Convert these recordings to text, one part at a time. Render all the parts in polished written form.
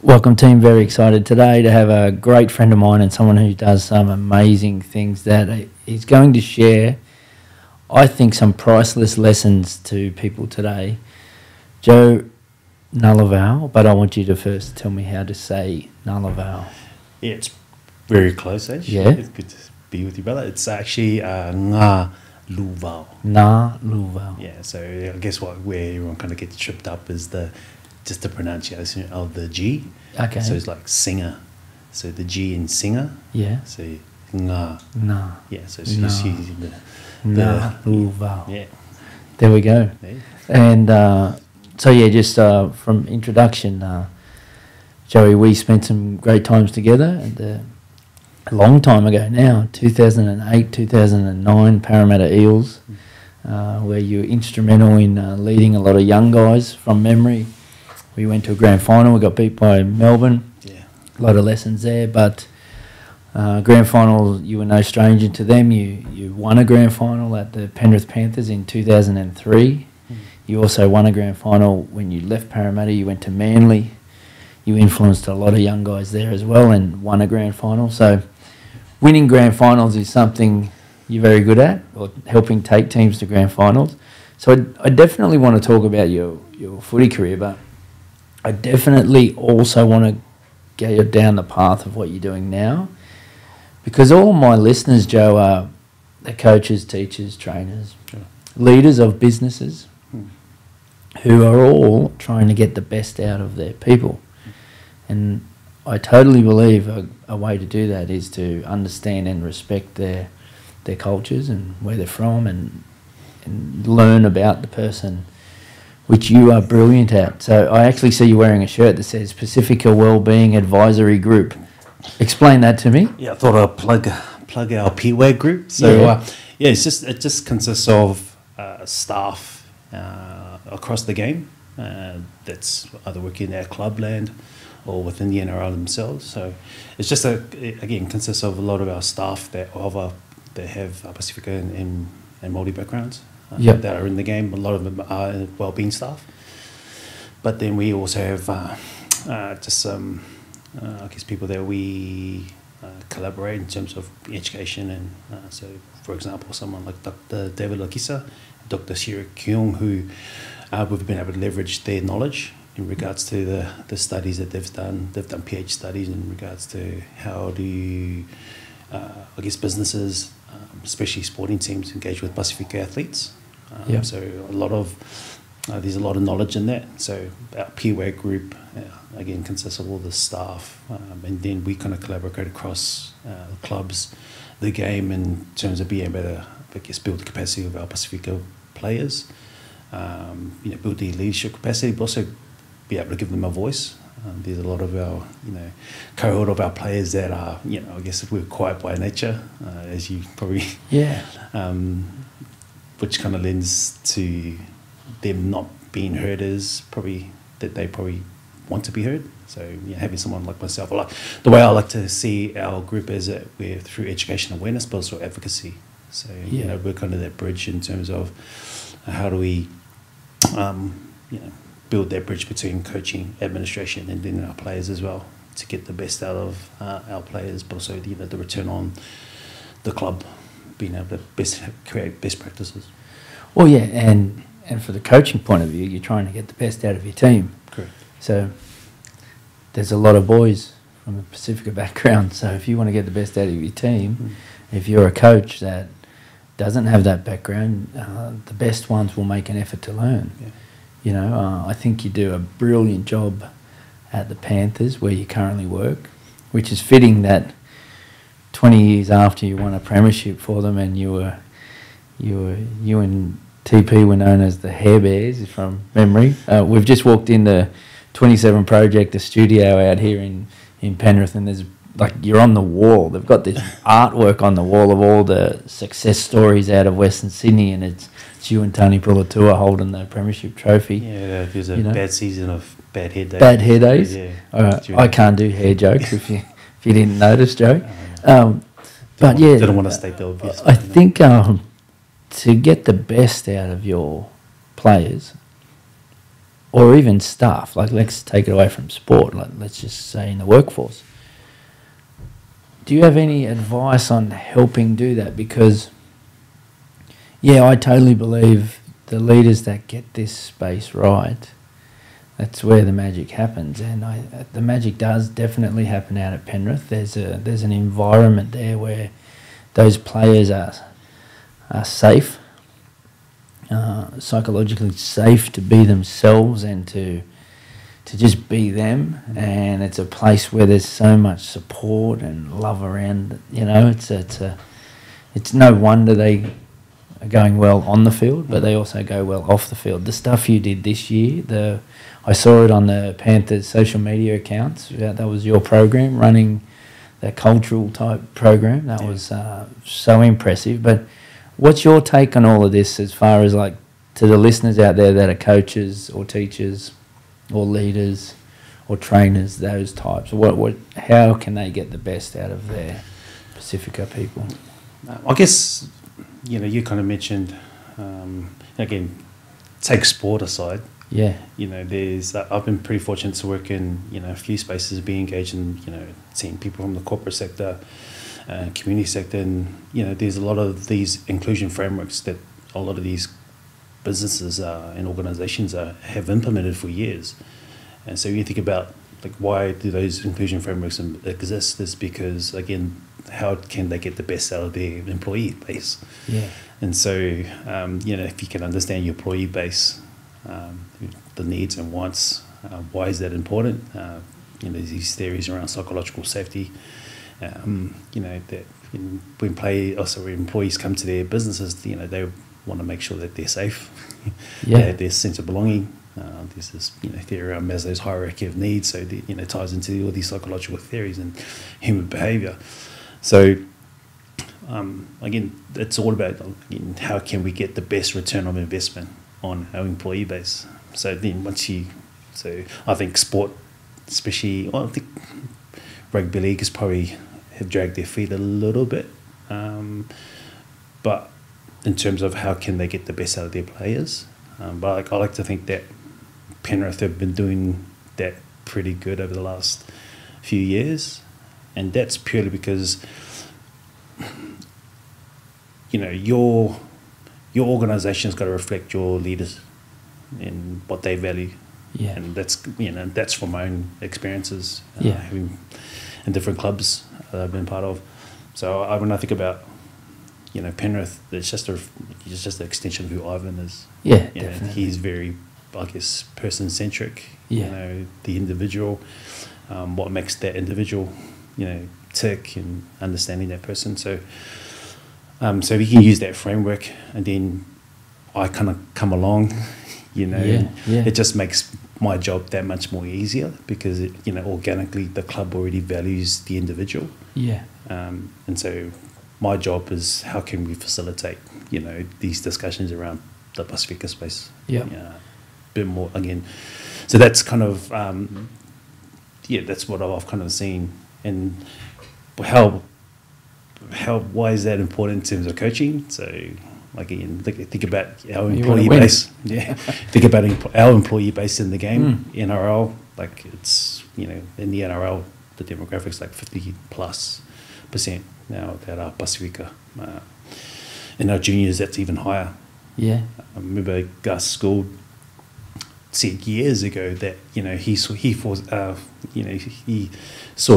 Welcome team, very excited today to have a great friend of mine and someone who does some amazing things that he's going to share, I think, some priceless lessons to people today. Joe Galuvao, but I want you to first tell me how to say Galuvao. Yeah, it's very close, eh? Yeah. It's good to be with you, brother. It's actually Galuvao. Galuvao. Yeah, so I guess where everyone kind of gets tripped up is just the pronunciation of the G. Okay. So it's like singer. So the G in singer. Yeah. So nga. Nah. Yeah, so it's just using the Galuvao. yeah. There we go. Yeah. And so yeah, just from introduction, Joey, we spent some great times together at a long time ago now, 2008, 2009, Parramatta Eels, where you were instrumental in leading a lot of young guys from memory. We went to a grand final. We got beat by Melbourne. Yeah. A lot of lessons there, but grand final, you were no stranger to them. You won a grand final at the Penrith Panthers in 2003. You also won a grand final when you left Parramatta. You went to Manly. You influenced a lot of young guys there as well and won a grand final. So winning grand finals is something you're very good at, or helping take teams to grand finals. So I definitely want to talk about your footy career, but I definitely also want to get you down the path of what you're doing now, because all my listeners, Joe, are the coaches, teachers, trainers, leaders of businesses who are all trying to get the best out of their people. And I totally believe a way to do that is to understand and respect their cultures and where they're from, and learn about the person, which you are brilliant at. So I actually see you wearing a shirt that says Pacifica Wellbeing Advisory Group. Explain that to me. Yeah, I thought I'd plug our peer group. So it just consists of staff across the game that's either working in our clubland or within the NRL themselves. So it's just again consists of a lot of our staff that have Pacifica and Māori backgrounds that are in the game. A lot of them are wellbeing staff, but then we also have just some I guess people that we collaborate in terms of education, and so for example someone like Dr. David Lakisa, Dr. Shira Kyung, who we've been able to leverage their knowledge in regards to the studies that they've done. They've done PhD studies in regards to how do you, I guess, businesses, especially sporting teams, engage with Pacifica athletes. So there's a lot of knowledge in that. So our peer group, again, consists of all the staff, and then we kind of collaborate across the clubs, the game, in terms of being able to, I guess, build the capacity of our Pacifica players, build their leadership capacity, but also be able to give them a voice. There's a lot of our, cohort of our players that are, I guess we're quiet by nature, as you probably, which kind of lends to them not being heard as probably that they probably want to be heard. So having someone like myself, the way I like to see our group is that we're through education awareness, but also advocacy. So we're kind of that bridge in terms of how do we, build that bridge between coaching, administration, and then our players as well, to get the best out of our players, but also the return on the club, being able to create best practices. Well, yeah, and for the coaching point of view, you're trying to get the best out of your team. Correct. So there's a lot of boys from a Pacifica background. So if you want to get the best out of your team, if you're a coach that doesn't have that background, the best ones will make an effort to learn. I think you do a brilliant job at the Panthers, where you currently work, which is fitting that 20 years after you won a premiership for them, and you and TP were known as the Hair Bears from memory. We've just walked in the 27 Project, the studio out here in Penrith, and there's you're on the wall. They've got this artwork on the wall of all the success stories out of Western Sydney, and it's you and Tony Pulatua holding the premiership trophy. Yeah, there's a bad season of bad hair days. Bad hair days? Yeah. I can't do hair jokes if you didn't notice, Joe. But yeah, didn't want to state the obvious. I think to get the best out of your players, or even staff, like let's take it away from sport, like let's just say in the workforce. Do you have any advice on helping do that? Because, yeah, I totally believe the leaders that get this space right, that's where the magic happens. And the magic does definitely happen out at Penrith. There's an environment there where those players are safe, psychologically safe to be themselves and to just be them, and it's a place where there's so much support and love around. You know, it's no wonder they are going well on the field, but they also go well off the field. The stuff you did this year, I saw it on the Panthers social media accounts. That was your program, running that cultural type program. That was so impressive. But what's your take on all of this, as far as like to the listeners out there that are coaches or teachers or leaders or trainers, those types? How can they get the best out of their Pacifica people? I guess, you kind of mentioned, again, take sport aside. Yeah. I've been pretty fortunate to work in, a few spaces, be engaged in, seeing people from the corporate sector, community sector, and, there's a lot of these inclusion frameworks that a lot of these businesses and organizations have implemented for years. And so you think about, like, why do those inclusion frameworks exist? Is because, again, how can they get the best out of their employee base? Yeah. And so, if you can understand your employee base, the needs and wants, why is that important? There's these theories around psychological safety, that when employees come to their businesses, they want to make sure that they're safe, yeah. They have their sense of belonging. There's this theory around Maslow's hierarchy of needs, so it ties into all these psychological theories and human behaviour. So again, it's all about how can we get the best return of investment on our employee base. So then I think sport, especially, I think rugby league has probably have dragged their feet a little bit, but in terms of how can they get the best out of their players. But I like to think that Penrith have been doing that pretty good over the last few years, and that's purely because your organisation's got to reflect your leaders and what they value. Yeah. And that's from my own experiences, yeah. having in different clubs that I've been part of. So when I think about Penrith, it's just an extension of who Ivan is. Yeah, definitely. He's very, I guess, person-centric. Yeah. The individual, what makes that individual, tick, and understanding that person. So we can use that framework, and then I kind of come along, It just makes my job that much more easier because organically the club already values the individual. Yeah. And so my job is how can we facilitate, these discussions around the Pacifica space. Yeah. A bit more again. So that's kind of, that's what I've kind of seen. And why is that important in terms of coaching? So, again, think about our employee base. Yeah. Think about our employee base in the game, NRL. Like it's, in the NRL, the demographics like 50+% now at our Pacifica. In our juniors, that's even higher. Yeah. I remember Gus Gould said years ago that he saw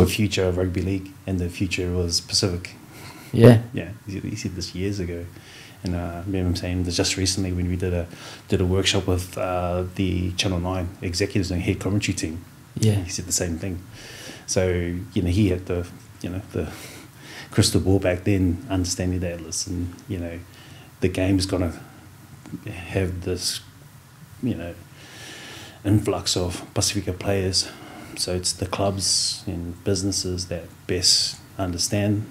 a future of rugby league, and the future was Pacific. Yeah. Yeah. He said this years ago, and I remember him saying this just recently when we did a workshop with the Channel 9 executives and head commentary team. Yeah. He said the same thing. So he had the crystal ball back then, understanding that, listen, the game's gonna have this, influx of Pacifica players. So it's the clubs and businesses that best understand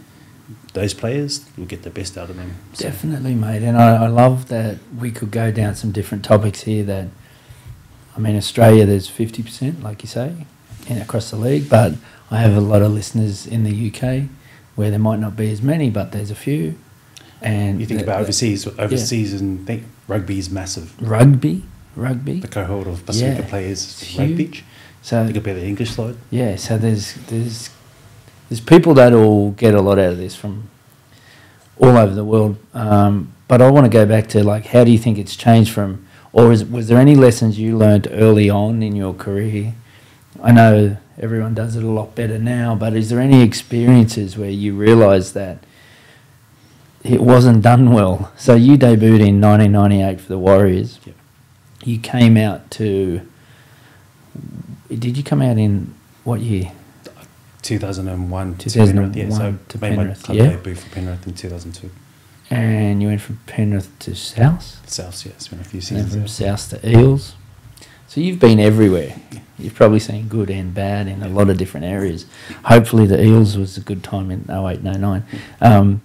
those players will get the best out of them. So. Definitely, mate. And I love that we could go down some different topics here that, Australia, there's 50%, like you say, across the league, but I have a lot of listeners in the UK where there might not be as many, but there's a few. And you think about overseas, and think rugby is massive. Rugby? rugby. The cohort of Pacifica Yeah. players It's rugby. huge. So They could be the English side. yeah, so there's people that all get a lot out of this from all over the world. But I want to go back to, like, how do you think it's changed from, or was there any lessons you learned early on in your career? I know everyone does it a lot better now, but is there any experiences where you realised that it wasn't done well? So you debuted in 1998 for the Warriors. Yep. You came out to... Did you come out in what year? 2001 to 2001 Penrith. Yeah, so to made Penrith, my club yeah. debut for Penrith in 2002. And you went from Penrith to South? South, yeah, it's been a few And then seasons. from South to Eels. So you've been everywhere. You've probably seen good and bad in a lot of different areas. Hopefully the Eels was a good time in 08 and 09.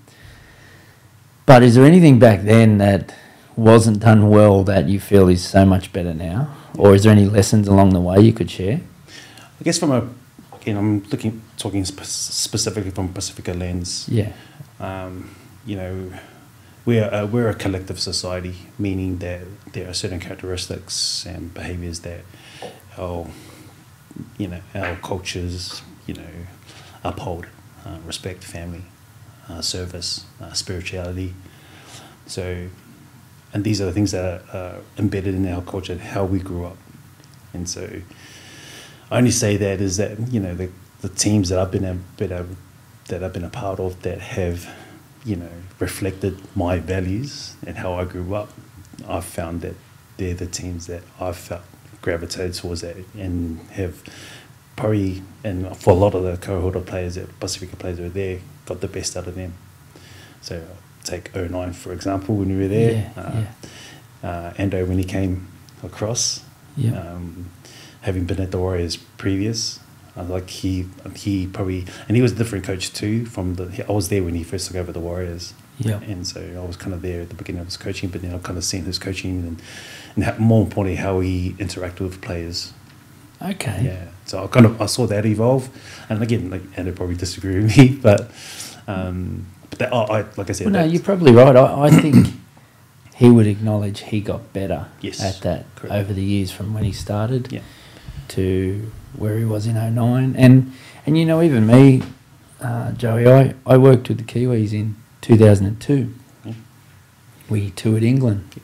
But is there anything back then that wasn't done well that you feel is so much better now? Or is there any lessons along the way you could share? I guess I'm talking specifically from Pacifica lens. Yeah. You know, we're a collective society, meaning that there are certain characteristics and behaviours that our cultures, uphold: respect, family, service, spirituality. So, and these are the things that are embedded in our culture, how we grew up. And so, I only say that is that the teams that I've been a part of that have reflected my values and how I grew up, I've found that they're the teams that I've felt gravitated towards that and have probably, and for a lot of the cohort of players, that Pacifica players that were there, got the best out of them. So take 09 for example, when we were there. Ando, when he came across, having been at the Warriors previous, he probably, and he was a different coach too. I was there when he first took over the Warriors, and so I was kind of there at the beginning of his coaching, but then I've kind of seen his coaching and more importantly how he interacted with players. Okay. Yeah. So I saw that evolve, and again, Ando probably disagree with me, but like I said, well, no, you're probably right. I think he would acknowledge he got better at that. Correct. Over the years from when he started to where he was in 09. And even me, Joey, I worked with the Kiwis in 2002. Yeah. We toured England. Yeah.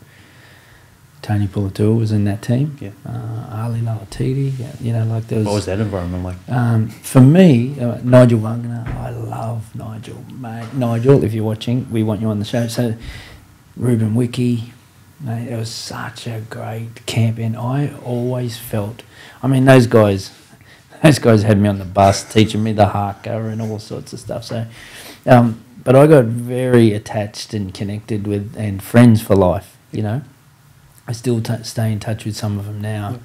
Tony Pulatua was in that team. Yeah. Ali Lalatiti, there was... What was that environment like? For me, Nigel Wagner, I love Nigel. Mate, Nigel, if you're watching, we want you on the show. So, Ruben Wiki, mate, it was such a great camp, and I always felt... I mean, those guys had me on the bus teaching me the haka and all sorts of stuff. So, but I got very attached and connected with, and friends for life, I still stay in touch with some of them now.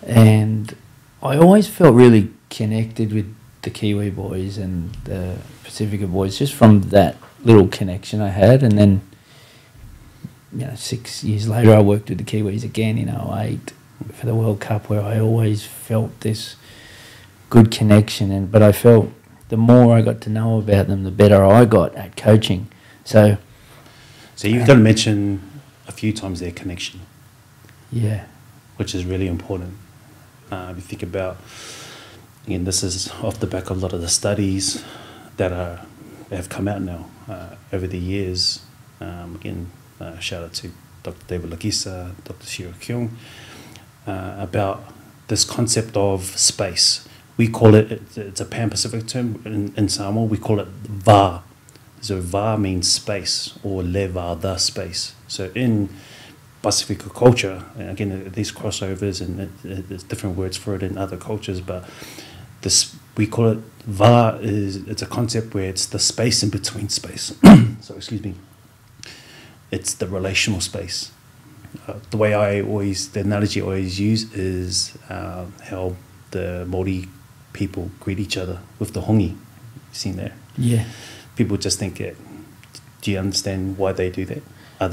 Yeah. And I always felt really connected with the Kiwi boys and the Pacifica boys just from that little connection I had. And then, 6 years later, I worked with the Kiwis again in 08 for the World Cup, where I always felt this good connection. But I felt the more I got to know about them, the better I got at coaching. So you've got to mention a few times their connection. Yeah. Which is really important. If you think about, again, this is off the back of a lot of the studies that have come out now over the years. Again, shout out to Dr. David Lakisa, Dr. Shiro Kyung, about this concept of space. We call it's a Pan-Pacific term in Samoa, we call it va. So va means space, or leva, the space. So in Pacifica culture, and again, these crossovers and there's different words for it in other cultures, but we call it va. It's a concept where it's the space in between space. So excuse me. It's the relational space. The way the analogy I always use is how the Māori people greet each other with the hongi. You've seen that? Yeah. People just think it. Do you understand why they do that?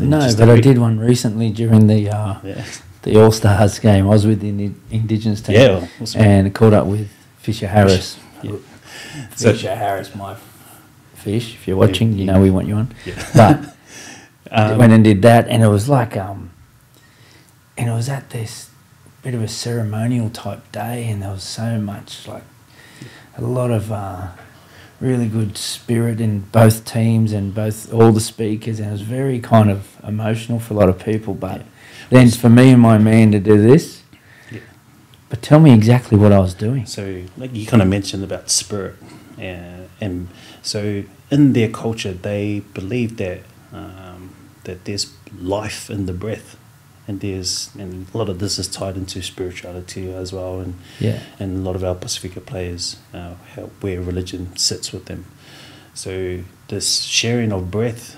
No, but I did one recently during the All-Stars game. I was with the Indigenous team and caught up with Fisher Harris. Yeah. Fisher Harris, my fish. If you're watching, you know we want you on. Yeah. But went and did that, and it was like and it was at this bit of a ceremonial type day, and there was so much, like, a lot of really good spirit in both teams and all the speakers, and it was very kind of emotional for a lot of people. But then for me and my man to do this, but tell me exactly what I was doing. So, like you kind of mentioned about spirit, and so in their culture, they believe that that there's life in the breath, and a lot of this is tied into spirituality as well, and a lot of our Pacifica players, where religion sits with them. So this sharing of breath,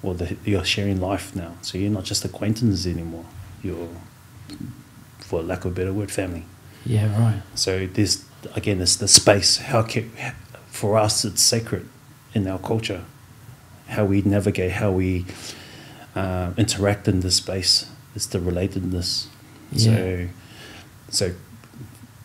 or you're sharing life now. So you're not just acquaintances anymore. You're, for lack of a better word, family. Yeah, right. So this, again, it's the space. For us, it's sacred in our culture. How we navigate, how we interact in this space. It's the relatedness. Yeah. So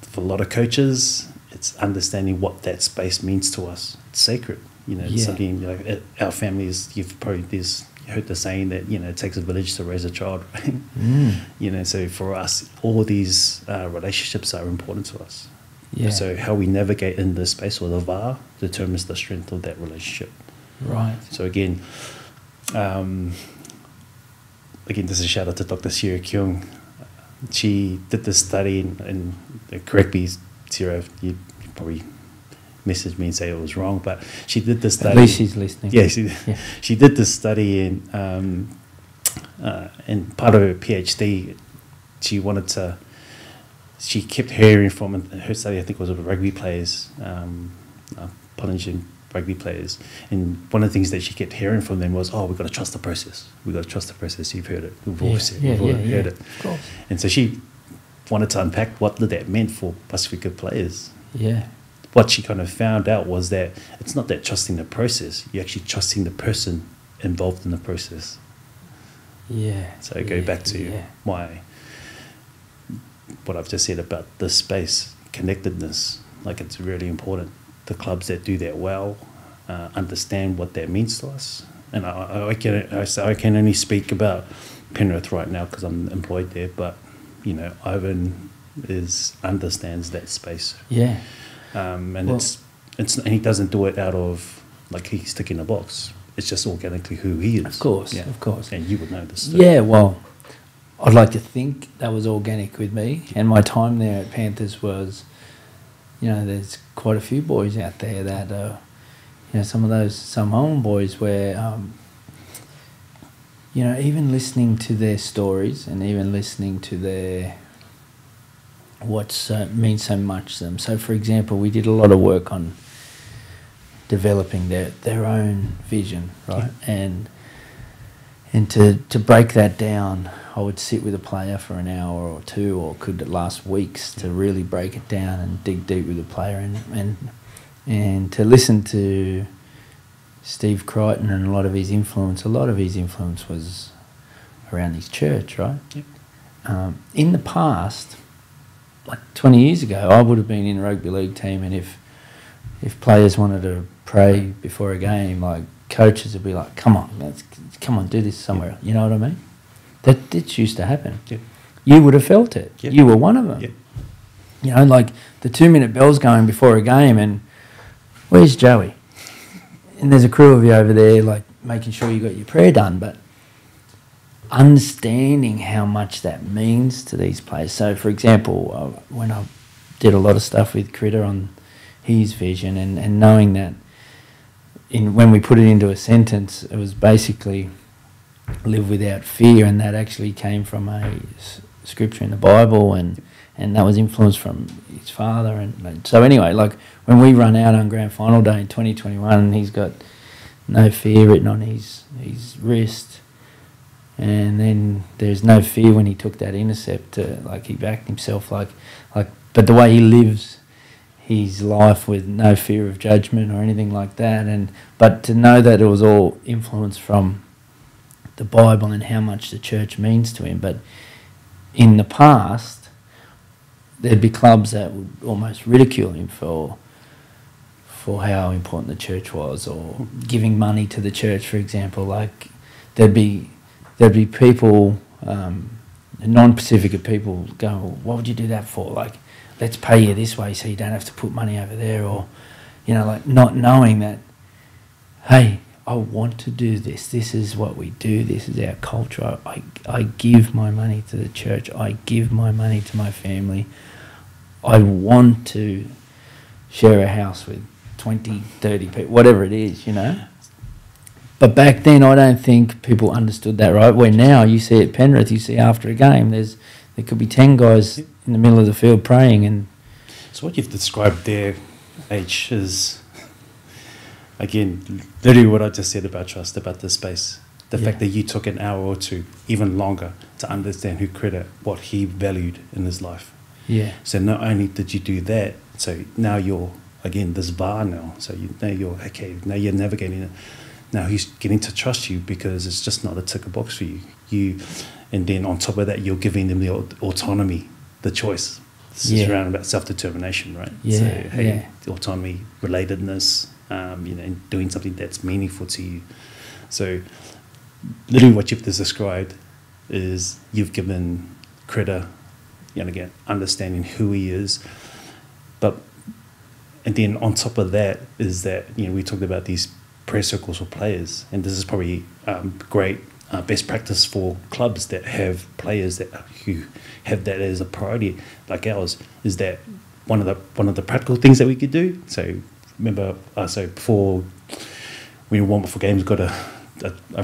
for a lot of coaches, it's understanding what that space means to us. It's sacred. It's something, our families, you've probably heard the saying that, it takes a village to raise a child, right? So for us, all these relationships are important to us. Yeah. So how we navigate in this space, or the VAR, determines the strength of that relationship. Right. So again, this is a shout out to Dr. Sierra Kyung. She did this study, and correct me, Sierra, you probably message me and say it was wrong, but she did this study. At least she's listening. Yeah, she did this study, and part of her PhD, she kept hearing from, her study I think was of rugby players, Polynesian rugby players, and one of the things that she kept hearing from them was, we've got to trust the process. We've got to trust the process. You've heard it. We've all heard it. Of course. And so she wanted to unpack what that meant for Pacifica players. Yeah. What she kind of found out was that it's not that trusting the process, you're actually trusting the person involved in the process. Yeah. So go back to what I've just said about this space, connectedness. Like, it's really important. The clubs that do that well understand what that means to us. And I can only speak about Penrith right now because I'm employed there, but Ivan understands that space. Yeah. And he doesn't do it out of like he's ticking a box. It's just organically who he is. Of course, of course. And you would know this too. Yeah, well, I'd like to think that was organic with me, and my time there at Panthers was, there's quite a few boys out there that, some of those Samoan boys where, even listening to their stories and even listening to their means so much to them. So, for example, we did a lot of work on developing their own vision, right? Yeah. And to break that down, I would sit with a player for an hour or two, or could last weeks to really break it down and dig deep with the player, and to listen to Steve Crichton and a lot of his influence. A lot of his influence was around his church, right? Yep. In the past, like 20 years ago, I would have been in a rugby league team, and if players wanted to pray before a game, like, coaches would be like, come on, do this somewhere. You know what I mean? That used to happen. Yep. You would have felt it. Yep. You were one of them. Yep. Like the 2-minute bell's going before a game, and where's Joey? And there's a crew of you over there, like, making sure you got your prayer done, but understanding how much that means to these players. So, for example, when I did a lot of stuff with Critter on his vision, and knowing that when we put it into a sentence, it was basically live without fear, and that actually came from a scripture in the Bible, and that was influenced from his father. And so anyway, like, when we run out on grand final day in 2021, and he's got no fear written on his wrist, and then there's no fear when he took that intercept, he backed himself, but the way he lives his life with no fear of judgment or anything like that, but to know that it was all influenced from the Bible and how much the church means to him. But in the past, there'd be clubs that would almost ridicule him for how important the church was, or giving money to the church, for example. Like, there'd be people non-Pacifica people go, well, what would you do that for? Like, let's pay you this way so you don't have to put money over there, or, you know, like not knowing that, hey, I want to do this. This is what we do. This is our culture. I give my money to the church. I give my money to my family. I want to share a house with 20, 30 people, whatever it is, you know. But back then, I don't think people understood that, right? Where now you see at Penrith, you see after a game, there could be 10 guys in the middle of the field praying. And so what you've described there, H, is, again, literally what I just said about trust, about the space. The fact that you took an hour or two, even longer, to understand who Crida, what he valued in his life. Yeah. So not only did you do that, so now you're, again, this VAR now. So now you're, okay, now you're navigating it. Now he's getting to trust you because it's just not a ticker box for you. And then on top of that, you're giving them the autonomy, the choice. This is around about self-determination, right? Yeah. So, hey, the autonomy, relatedness, you know, and doing something that's meaningful to you. So literally what you've just described is you've given Crida, you know, again, understanding who he is. And then on top of that is that, you know, we talked about these prayer circles for players, and this is probably great best practice for clubs that have players who have that as a priority, like ours. Is that one of the practical things that we could do? So remember, so before we warm up for games, got a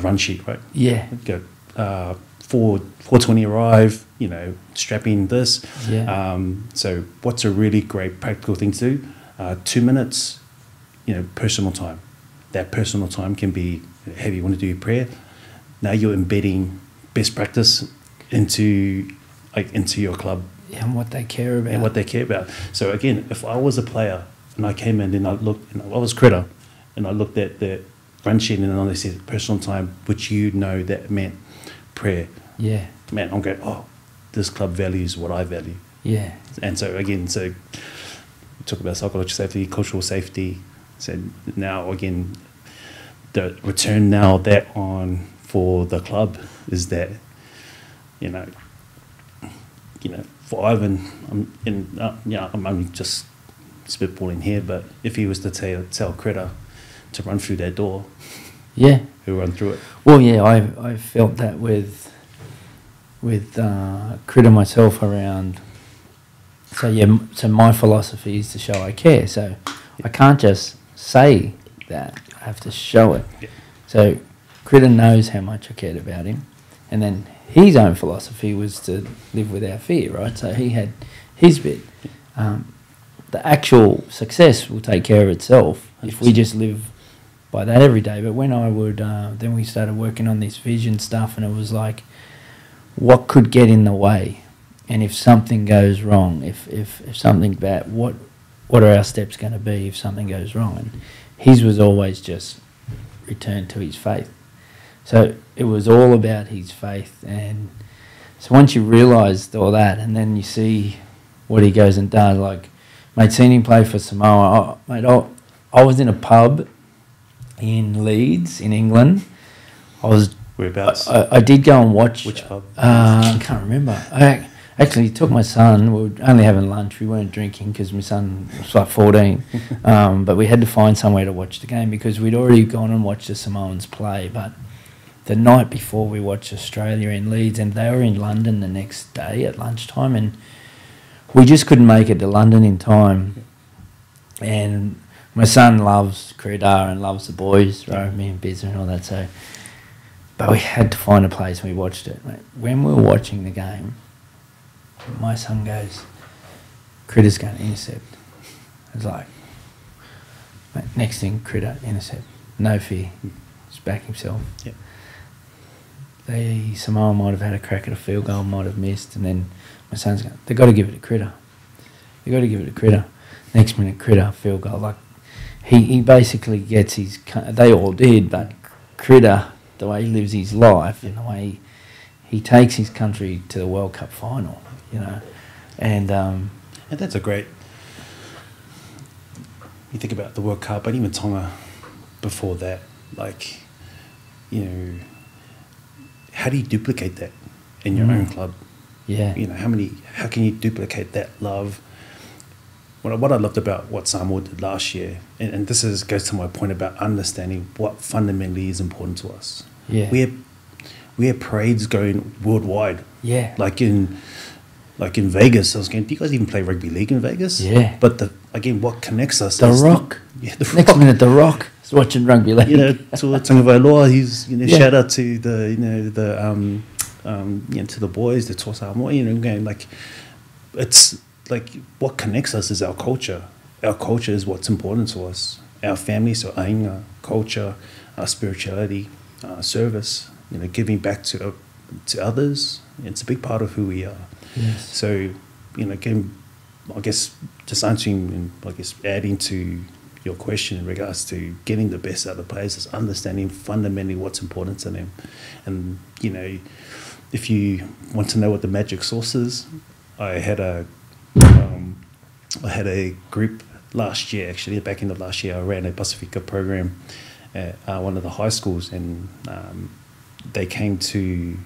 run sheet, right? Yeah. Go 4:20 arrive. You know, strapping this. Yeah. So what's a really great practical thing to do? 2 minutes, you know, personal time. That personal time can be, hey, you want to do your prayer. Now you're embedding best practice into your club. Yeah, and what they care about. And what they care about. So again, if I was a player and I came in and I looked, and I was Crida, and I looked at the run sheet and then they said personal time, which you know that meant prayer. Yeah. Man, I'm going, oh, this club values what I value. Yeah. And so again, so we talk about psychological safety, cultural safety. So now again, the return now that on for the club is that, you know, for Ivan, I'm only just spitballing here, but if he was to tell Crida to run through that door, yeah, he'll run through it. Well, yeah, I felt that with Crida myself around. So my philosophy is to show I care. So I can't just say that, I have to show it. Yeah. So Crida knows how much I cared about him, and then his own philosophy was to live without fear, right? So he had his bit. The actual success will take care of itself 100%. If we just live by that every day. But when I would, then we started working on this vision stuff, and it was like, what could get in the way? And if something goes wrong, if something's bad, what are our steps going to be if something goes wrong? And his was always just return to his faith. So it was all about his faith. And so once you realised all that, and then you see what he goes and does, like, mate, seen him play for Samoa. I was in a pub in Leeds, in England. Whereabouts? I did go and watch. Which pub? I can't remember. I actually took my son. We were only having lunch. We weren't drinking because my son was like 14. But we had to find somewhere to watch the game because we'd already gone and watched the Samoans play. But the night before, we watched Australia in Leeds, and they were in London the next day at lunchtime, and we just couldn't make it to London in time. And my son loves Crida and loves the boys, right? Me and Biz and all that. So, but we had to find a place, and we watched it. When we were watching the game, my son goes, Crida's going to intercept. It's like, mate, next thing, Crida, intercept. No fear. Just back himself. Yep. Samoa might have had a crack at a field goal, might have missed, and then my son's going, they've got to give it to Crida. They've got to give it to Crida. Next minute, Crida, field goal. Like, he basically gets his, they all did, but Crida, the way he lives his life and the way he takes his country to the World Cup final, you know. And that's a great, you think about the World Cup, but even Tonga before that, like, you know, how do you duplicate that in your own club? Yeah. You know, how can you duplicate that love? What I loved about what Samoa did last year, and goes to my point about understanding what fundamentally is important to us. Yeah. We have parades going worldwide. Yeah. Like in Vegas, I was going, do you guys even play rugby league in Vegas? Yeah. But what connects us The is Rock. The Next Rock. minute, The Rock is watching rugby league. You know, to Tangavailoa, he's, you know, Yeah. shout out to to the boys, the Toa Samoa, you know, going like, it's like what connects us is our culture. Our culture is what's important to us. Our family, so ainga, culture, our spirituality, service, you know, giving back to others. It's a big part of who we are. Yes. So, you know, again, I guess just answering and I guess adding to your question in regards to getting the best out of players is understanding fundamentally what's important to them. And, you know, if you want to know what the magic sauce is, I had a group last year, actually, back end of last year. I ran a Pacifica program at one of the high schools, and they came to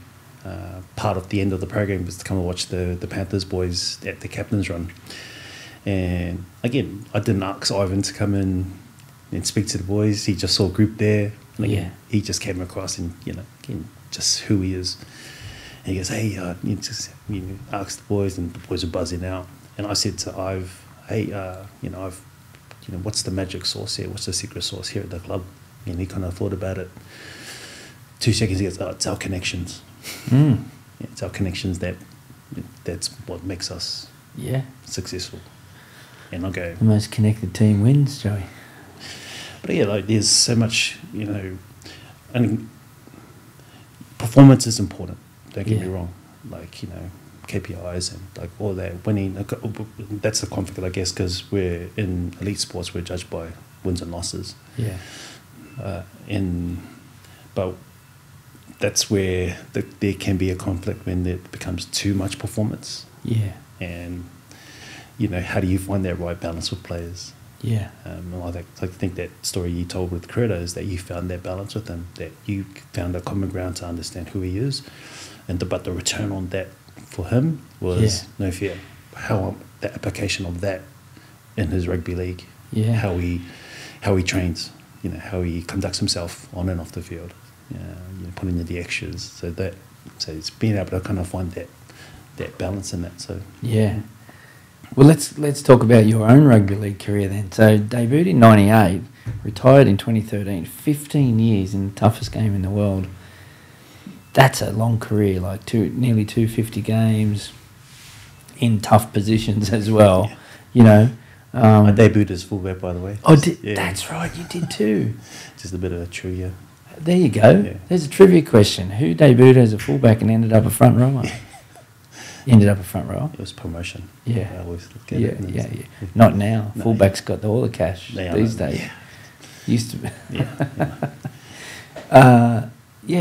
part of the end of the program was to come and watch the Panthers boys at the captain's run. And again, I didn't ask Ivan to come in and speak to the boys. He just saw a group there. And again, he just came across and, you know, again, just who he is. And he goes, hey, ask the boys, and the boys are buzzing out. And I said to Ive, hey, what's the magic sauce here? What's the secret sauce here at the club? And he kind of thought about it. 2 seconds, he goes, it's our connections. Yeah, it's our connections that's what makes us successful. And I'll go, the most connected team wins, Joey. But yeah, like there's so much, you know, and performance is important. Don't get me wrong. Like, you know, KPIs and like all that, winning, that's the conflict, I guess, because we're in elite sports, we're judged by wins and losses. Yeah. But that's where there can be a conflict when it becomes too much performance. Yeah. And, you know, how do you find that right balance with players? Yeah. I think that story you told with Creta is that you found that balance with him, that you found a common ground to understand who he is, but the return on that for him was no fear. How the application of that in his rugby league, how he trains, you know, how he conducts himself on and off the field, you know, putting in the extras. So it's being able to kind of find that balance in that. So yeah. Well, let's talk about your own rugby league career then. So debuted in '98, retired in 2013, 15 years in the toughest game in the world. That's a long career, like nearly 250 games in tough positions as well. You know, I debuted as fullback, by the way. Oh, that's right, you did too. Just a bit of a trivia. There you go. Yeah. There's a trivia question. Who debuted as a fullback and ended up a front rower? Ended up a front rower. It was promotion. Yeah. I always look at it. Yeah. Not now. No. Fullbacks got all the cash these days. Yeah. Used to be.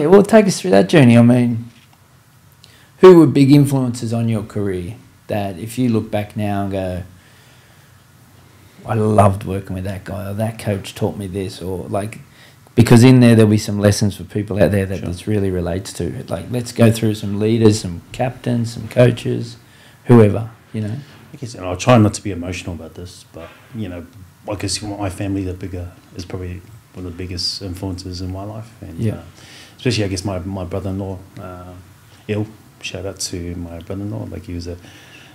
Well, take us through that journey. I mean, who were big influences on your career that if you look back now and go, I loved working with that guy, or that coach taught me this, or like, because in there'll be some lessons for people out there that this really relates to. Like, let's go through some leaders, some captains, some coaches, whoever, you know. I guess, and I'll try not to be emotional about this, but, you know, I guess my family is probably one of the biggest influences in my life. And especially, I guess, my brother-in-law, Il, shout out to my brother-in-law. Like, he was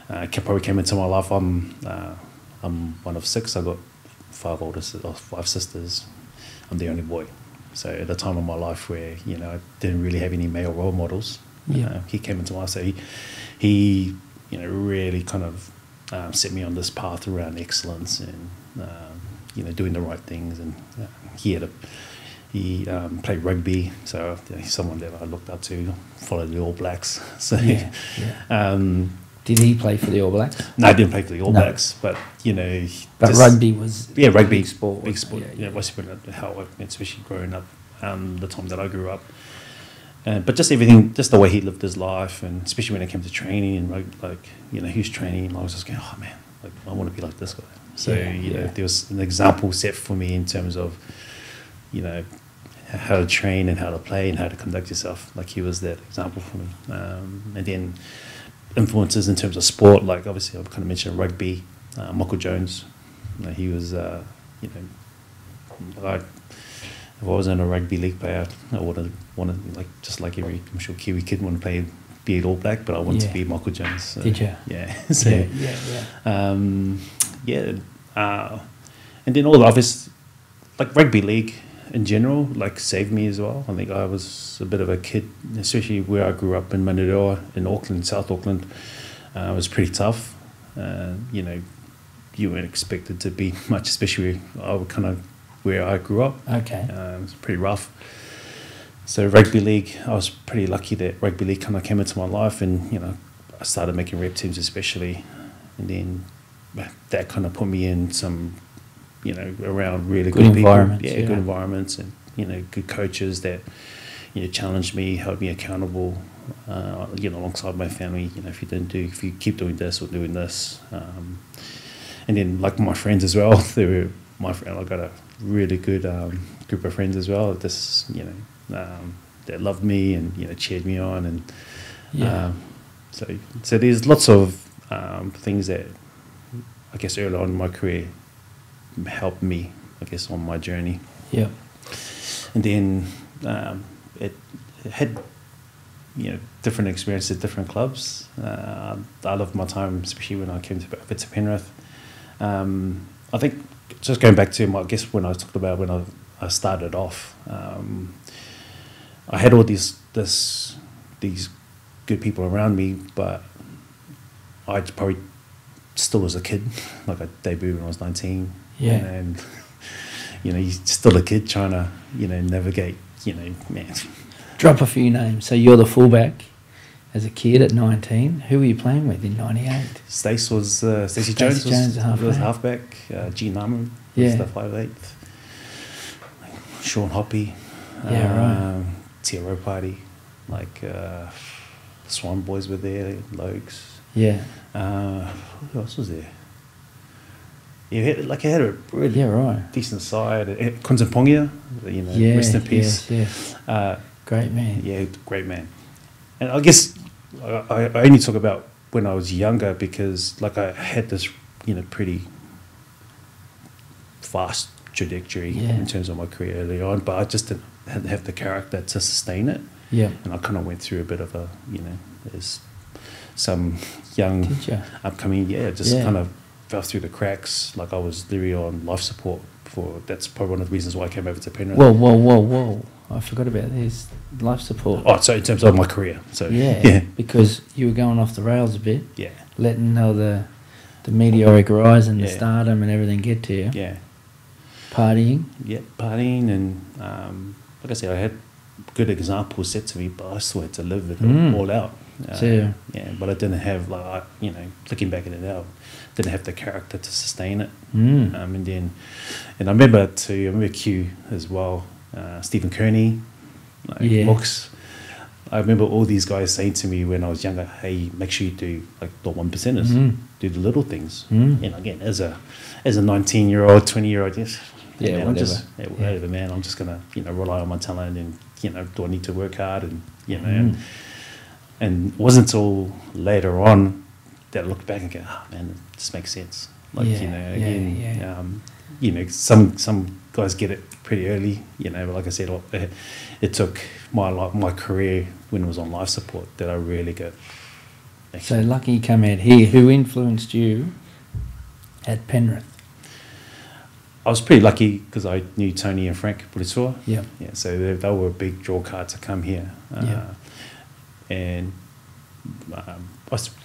probably came into my life. I'm one of 6. I got 5 sisters. I'm the only boy. So at a time of my life where, you know, I didn't really have any male role models, he came into my life. So he you know, really kind of set me on this path around excellence and, you know, doing the right things. And he played rugby, so he's someone that I looked up to, followed the All Blacks. So did he play for the All Blacks? No, I didn't play for the All Blacks, but, you know... But rugby was rugby, big sport. Big sport, especially growing up, the time that I grew up. But just everything, just the way he lived his life, and especially when it came to training, and like, you know, he was training, I was just going, oh man, like, I want to be like this guy. So, you know, there was an example set for me in terms of, you know, how to train and how to play and how to conduct yourself. Like, he was that example for me. And then influences in terms of sport, like obviously I've kind of mentioned rugby, Michael Jones. He was, like, if I wasn't a rugby league player, I would have wanted, like, just like every, I'm sure Kiwi kid want to play, be an All Black, but I wanted to be Michael Jones. So, did you? Yeah. So, yeah. And then all the obvious, like rugby league in general, like saved me as well. I think I was a bit of a kid, especially where I grew up in Manurewa in Auckland, South Auckland. It was pretty tough. You weren't expected to be much, especially where I grew up. Okay. It was pretty rough. So rugby league, I was pretty lucky that rugby league kind of came into my life, and I started making rep teams especially, and then that kind of put me in some, around really good people, good environments, and good coaches that challenged me, held me accountable, alongside my family. If you keep doing this or doing this, and then like my friends as well, I got a really good group of friends as well. That loved me and cheered me on, and so there's lots of things that I guess early on in my career helped me, I guess, on my journey. Yeah. And then it had different experiences at different clubs. I loved my time, especially when I came to Penrith. I think just going back to I guess when I talked about when I started off, I had all these good people around me, but I probably still was a kid. Like I debuted when I was 19. Yeah. And you're still a kid trying to navigate. Man. Drop a few names. So you're the fullback as a kid at 19. Who were you playing with in '98? Stacey Jones was halfback. G Namu was the 5'8". Sean Hoppy. Right. Tia Party. Like Swan Boys were there. Logs. Yeah. Who else was there? I had a really decent side. Konzampongia, rest in peace. Yes. Great man. Yeah, great man. And I guess I only talk about when I was younger because like I had this, pretty fast trajectory in terms of my career early on, but I just didn't have the character to sustain it. Yeah. And I kind of went through a bit of a, there's some young upcoming, kind of fell through the cracks. Like I was literally on life support that's probably one of the reasons why I came over to Penrith. Whoa. I forgot about this. Life support. Oh, so in terms of my career. So because you were going off the rails a bit. Yeah. Letting the meteoric rise and the stardom and everything get to you. Yeah. Partying. Yeah, partying and like I said, I had good examples set to me, but I still had to live it all out. But I didn't have looking back at it now, didn't have the character to sustain it. And I remember Q as well, Stephen Kearney, Looks. I remember all these guys saying to me when I was younger, "Hey, make sure you do like the 1%ers, do the little things." And again, as a 19-year-old, 20-year-old, whatever, man. I'm just gonna rely on my talent, and do I need to work hard, and and it wasn't until later on that I looked back and go, "Oh man, this makes sense." Like some guys get it pretty early. Like I said, it took my career when it was on life support that I really got. So lucky you come out here. Who influenced you at Penrith? I was pretty lucky because I knew Tony and Frank Pulisua. Yeah. So they were a big draw card to come here. And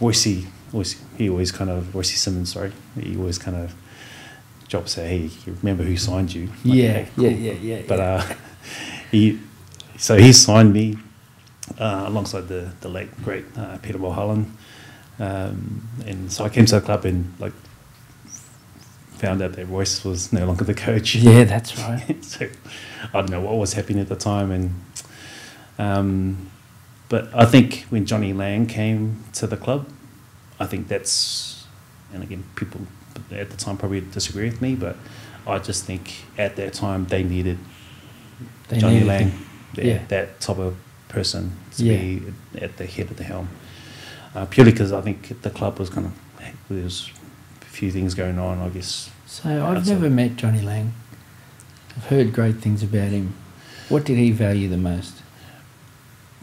Royce Simmons, he always kind of drops, "Hey, you remember who signed you?" Like, cool. But he signed me alongside the late great Peter Mulholland, and so I came to the club and found out that Royce was no longer the coach. Yeah, that's right. So I don't know what was happening at the time, and but I think when Johnny Lang came to the club, I think that's, and again, people at the time probably disagree with me, but I just think at that time they needed Johnny Lang, that type of person to be at the head of the helm. purely because I think the club was kind of, there was a few things going on, I guess. So I've never met Johnny Lang. I've heard great things about him. What did he value the most?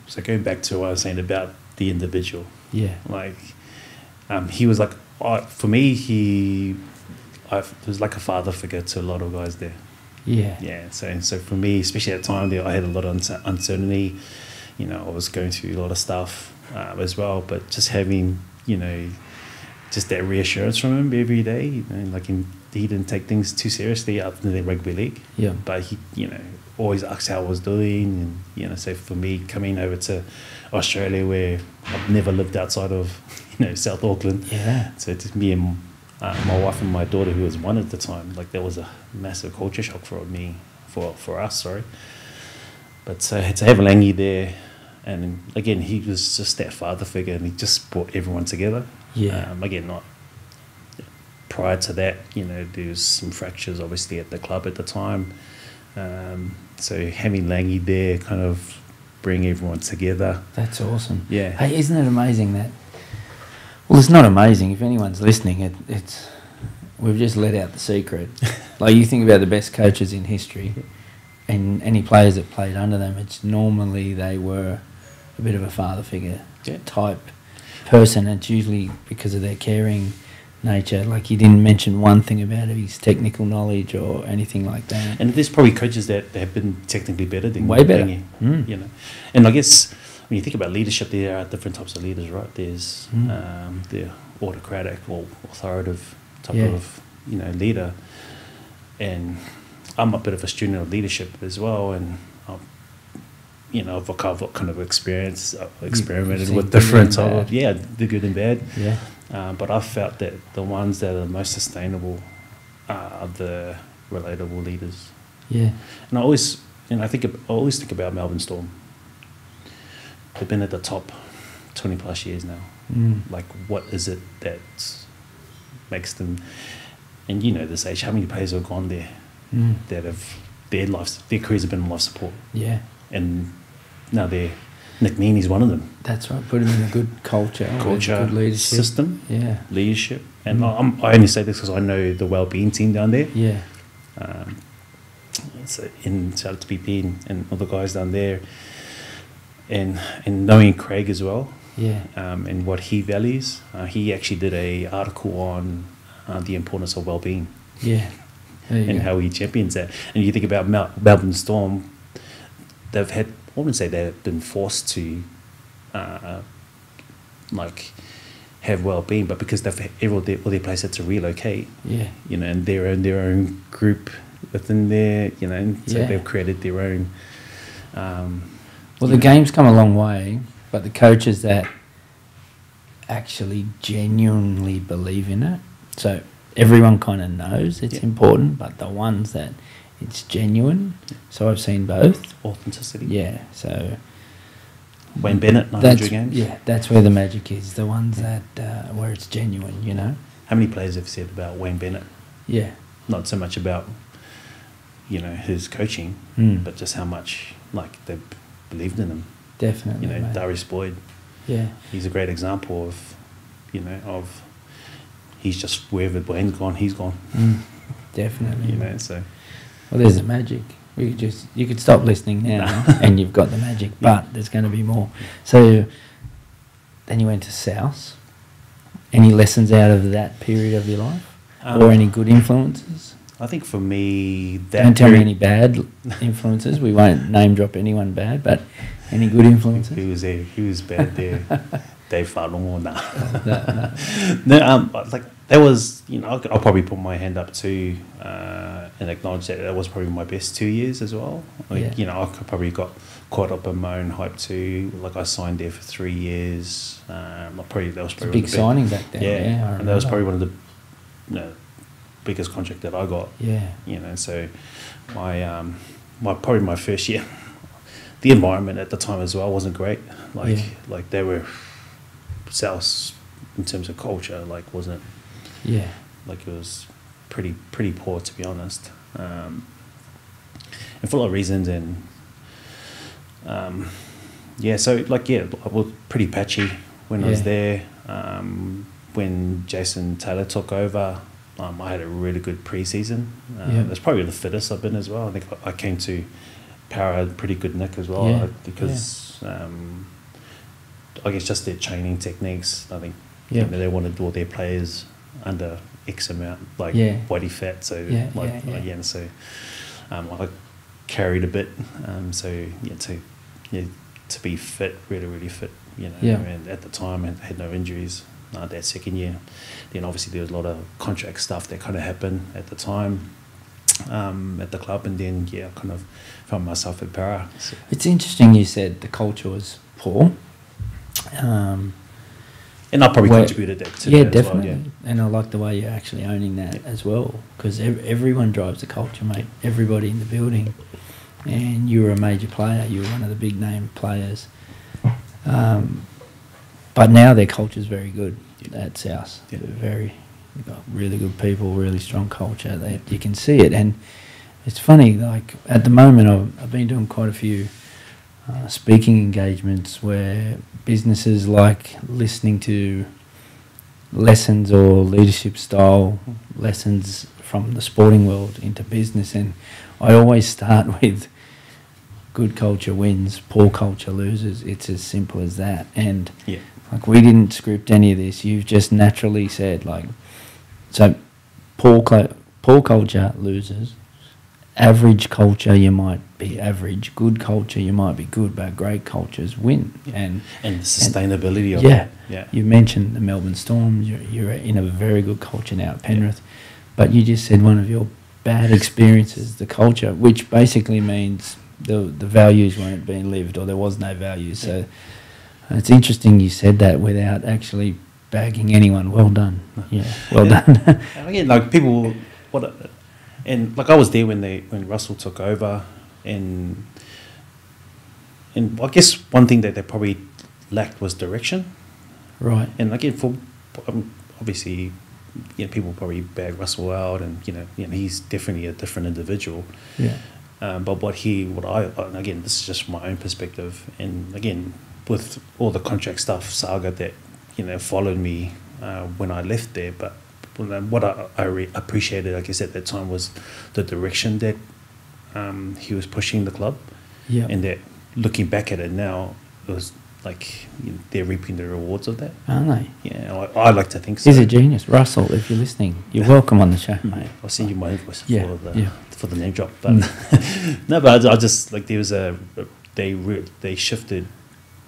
So going back to what I was saying about the individual, Yeah. like he was like, for me, he was like a father figure to a lot of guys there. Yeah. Yeah. So for me, especially at the time, I had a lot of uncertainty. You know, I was going through a lot of stuff as well, but just having, you know, just that reassurance from him every day, you know, like he didn't take things too seriously after the rugby league. Yeah. But he, you know, always asked how I was doing, and you know, so for me coming over to Australia, where I've never lived outside of, you know, South Auckland. Yeah. So just me and my wife and my daughter, who was one at the time, like that was a massive culture shock for me, for us, sorry. But so to have Langy there, and again, he was just that father figure, and he just brought everyone together. Yeah. Again, not prior to that, you know, there was some fractures obviously at the club at the time. So having Langy there kind of bring everyone together. That's awesome. Yeah. Hey, isn't it amazing that? Well, it's not amazing. If anyone's listening, it's we've just let out the secret. Like, you think about the best coaches in history, and any players that played under them, it's normally they were a bit of a father figure type person. It's usually because of their caring nature. Like, he didn't mention one thing about his technical knowledge or anything like that. And there's probably coaches that have been technically better than way better. Langy, you know. And I guess when you think about leadership, there are different types of leaders, right? There's the autocratic or authoritative type of, you know, leader. And I'm a bit of a student of leadership as well, and you know, I've kind of experimented with different type of, the good and bad. Yeah. But I've felt that the ones that are the most sustainable are the relatable leaders. Yeah. And I always think about Melbourne Storm. They've been at the top 20 plus years now. Like, what is it that makes them? And you know this age, how many players have gone there that have their careers have been on life support? Yeah. And now Nick Meaney's one of them. That's right. Put him in a good culture, good leadership system, leadership. And I only say this because I know the wellbeing team down there. Yeah. So shout out to PP and all the guys down there, and knowing Craig as well. Yeah. And what he values. He actually did a article on the importance of wellbeing. Yeah. And how he champions that. And you think about Melbourne Storm, they've had, I wouldn't say they've been forced to like have well-being, but because all their players had to relocate. Yeah. You know, and they're in their own group within there, you know, and so they've created their own. Well, the game's come a long way, but the coaches that actually genuinely believe in it, so everyone kind of knows it's important, but the ones that it's genuine. So I've seen both. Authenticity. Yeah. So Wayne Bennett, 900 games. Yeah, that's where the magic is. The ones that where it's genuine, you know. How many players have said about Wayne Bennett? Yeah. Not so much about, you know, his coaching, but just how much like they believed in him. Definitely. You know, mate. Darius Boyd. Yeah. He's a great example of, you know, he's just wherever Wayne's gone, he's gone. Definitely. You know, so. Well, there's the magic. You could stop listening now and you've got the magic, but there's going to be more. So then you went to South. Any lessons out of that period of your life? Or any good influences? I think for me, don't tell me any bad influences. We won't name drop anyone bad, but any good influences? Who was bad there? Dave Farlong or nah. No, like that was, you know, I'll probably put my hand up to and acknowledge that was probably my best 2 years as well. Like, you know, I probably got caught up in my own hype too. Like, I signed there for 3 years. That was probably a big signing back then. Yeah, and that was probably one of the biggest contract that I got. Yeah, you know, so probably my first year, the environment at the time as well wasn't great. Like they were South in terms of culture, like wasn't. Yeah, like it was pretty poor, to be honest, and for a lot of reasons. And so like I was pretty patchy when I was there. When Jason Taylor took over, I had a really good pre-season. That's probably the fittest I've been as well. I think I came to Para had pretty good nick as well because I guess just their training techniques. I think they wanted all their players under X amount, like body fat. So so I carried a bit. To be fit, really fit. And at the time I had no injuries. That second year, then obviously there was a lot of contract stuff that kind of happened at the time at the club, and then I kind of found myself at Para. So. It's interesting you said the culture was poor, and I probably contributed that to that definitely. as well, And I like the way you're actually owning that as well, because everyone drives the culture, mate. Everybody in the building, and you were a major player. You were one of the big name players. But now their culture is very good at South. They've got really good people, really strong culture. You can see it, and it's funny. Like at the moment, I've been doing quite a few speaking engagements where businesses like listening to lessons or leadership style lessons from the sporting world into business, and I always start with good culture wins, poor culture loses. It's as simple as that, and. Like, we didn't script any of this. You've just naturally said, like, so poor culture loses. Average culture, you might be average. Good culture, you might be good, but great cultures win. And the sustainability of it. Yeah. You mentioned the Melbourne Storm. You're in a very good culture now at Penrith. But you just said one of your bad experiences, the culture, which basically means the values weren't being lived, or there was no values. So it's interesting you said that without actually bagging anyone. Well done. Well done. Again, like people, and like I was there when Russell took over, and I guess one thing that they probably lacked was direction. Right. And again, for obviously, people probably bag Russell out, and he's definitely a different individual. Yeah. But and again, this is just my own perspective, and again, with all the contract stuff saga that followed me when I left there, but what I appreciated, I guess, at that time was the direction that he was pushing the club, and that looking back at it now, it was like they're reaping the rewards of that, aren't they? Yeah, I like to think so. He's a genius, Russell. If you're listening, you're welcome on the show, mate. I'll send you my invoice for the name drop, but no, but I just like there was they shifted.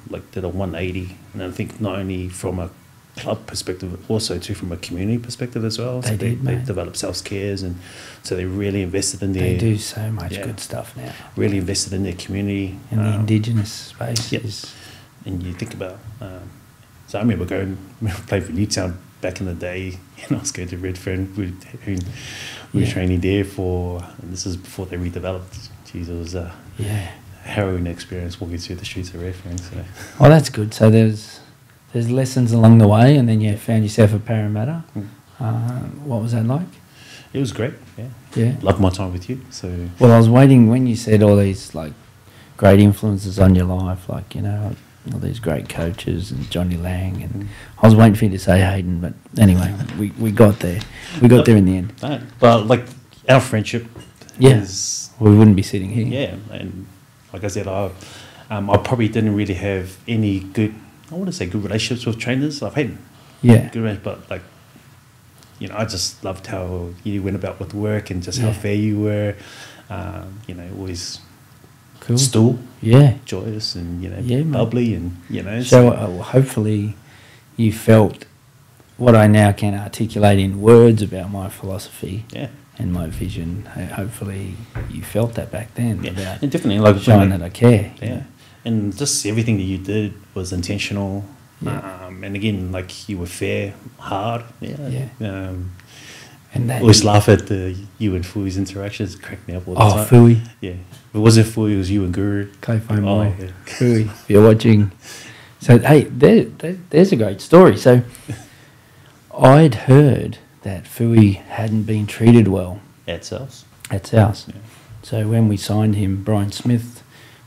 Like did a 180, and I think not only from a club perspective, also too from a community perspective as well. They developed self-cares, and so they really invested in their. They do so much good stuff now. Really invested in their community and the Indigenous space. And you think about, so I remember playing for Newtown back in the day, and I was going to Redfern. We were training there and this is before they redeveloped. Jeez, it was harrowing experience walking through the streets of Redfern. So. Oh, that's good. So there's lessons along the way, and then you found yourself at Parramatta. What was that like? It was great. Yeah. Loved my time with you. So. Well, I was waiting when you said all these like great influences on your life, like all these great coaches and Johnny Lang, and I was waiting for you to say Hayden, but anyway, we got there. We got there in the end. But like our friendship. Is, we wouldn't be sitting here. Yeah, and. Like I said, I probably didn't really have any good relationships with trainers. I've had good relationships, but like, I just loved how you went about with work and just how fair you were. Always cool, stool, joyous and bubbly, and So hopefully, you felt what I now can articulate in words about my philosophy. Yeah. And my vision. Hopefully, you felt that back then about and definitely like showing that I care. Yeah, and just everything that you did was intentional. And again, like you were fair, hard. And that always laugh at you and Fui's interactions. It cracked me up all the time. Fui. Yeah, if it wasn't Fui, it was you and Guru. Fui, if you're watching. So hey, there's a great story. So I'd heard that Fui hadn't been treated well at South. Yeah. So when we signed him, Brian Smith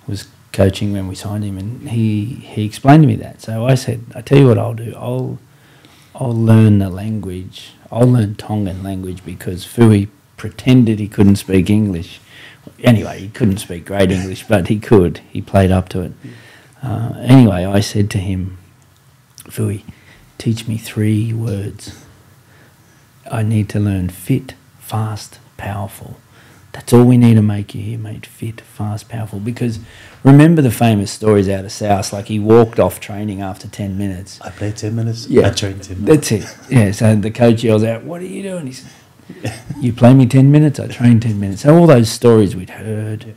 was coaching when we signed him, and he explained to me that. So I said, I tell you what I'll do. I'll learn the language. I'll learn Tongan language because Fui pretended he couldn't speak English. Anyway, he couldn't speak great English, but he could. He played up to it. Anyway, I said to him, Fui, teach me 3 words. I need to learn fit, fast, powerful. That's all we need to make you here, mate. Fit, fast, powerful. Because remember the famous stories out of South, like he walked off training after 10 minutes. I played 10 minutes. Yeah. I trained 10 minutes. That's it. Yeah, so the coach yells out, what are you doing? He said, you play me 10 minutes, I train 10 minutes. So all those stories we'd heard.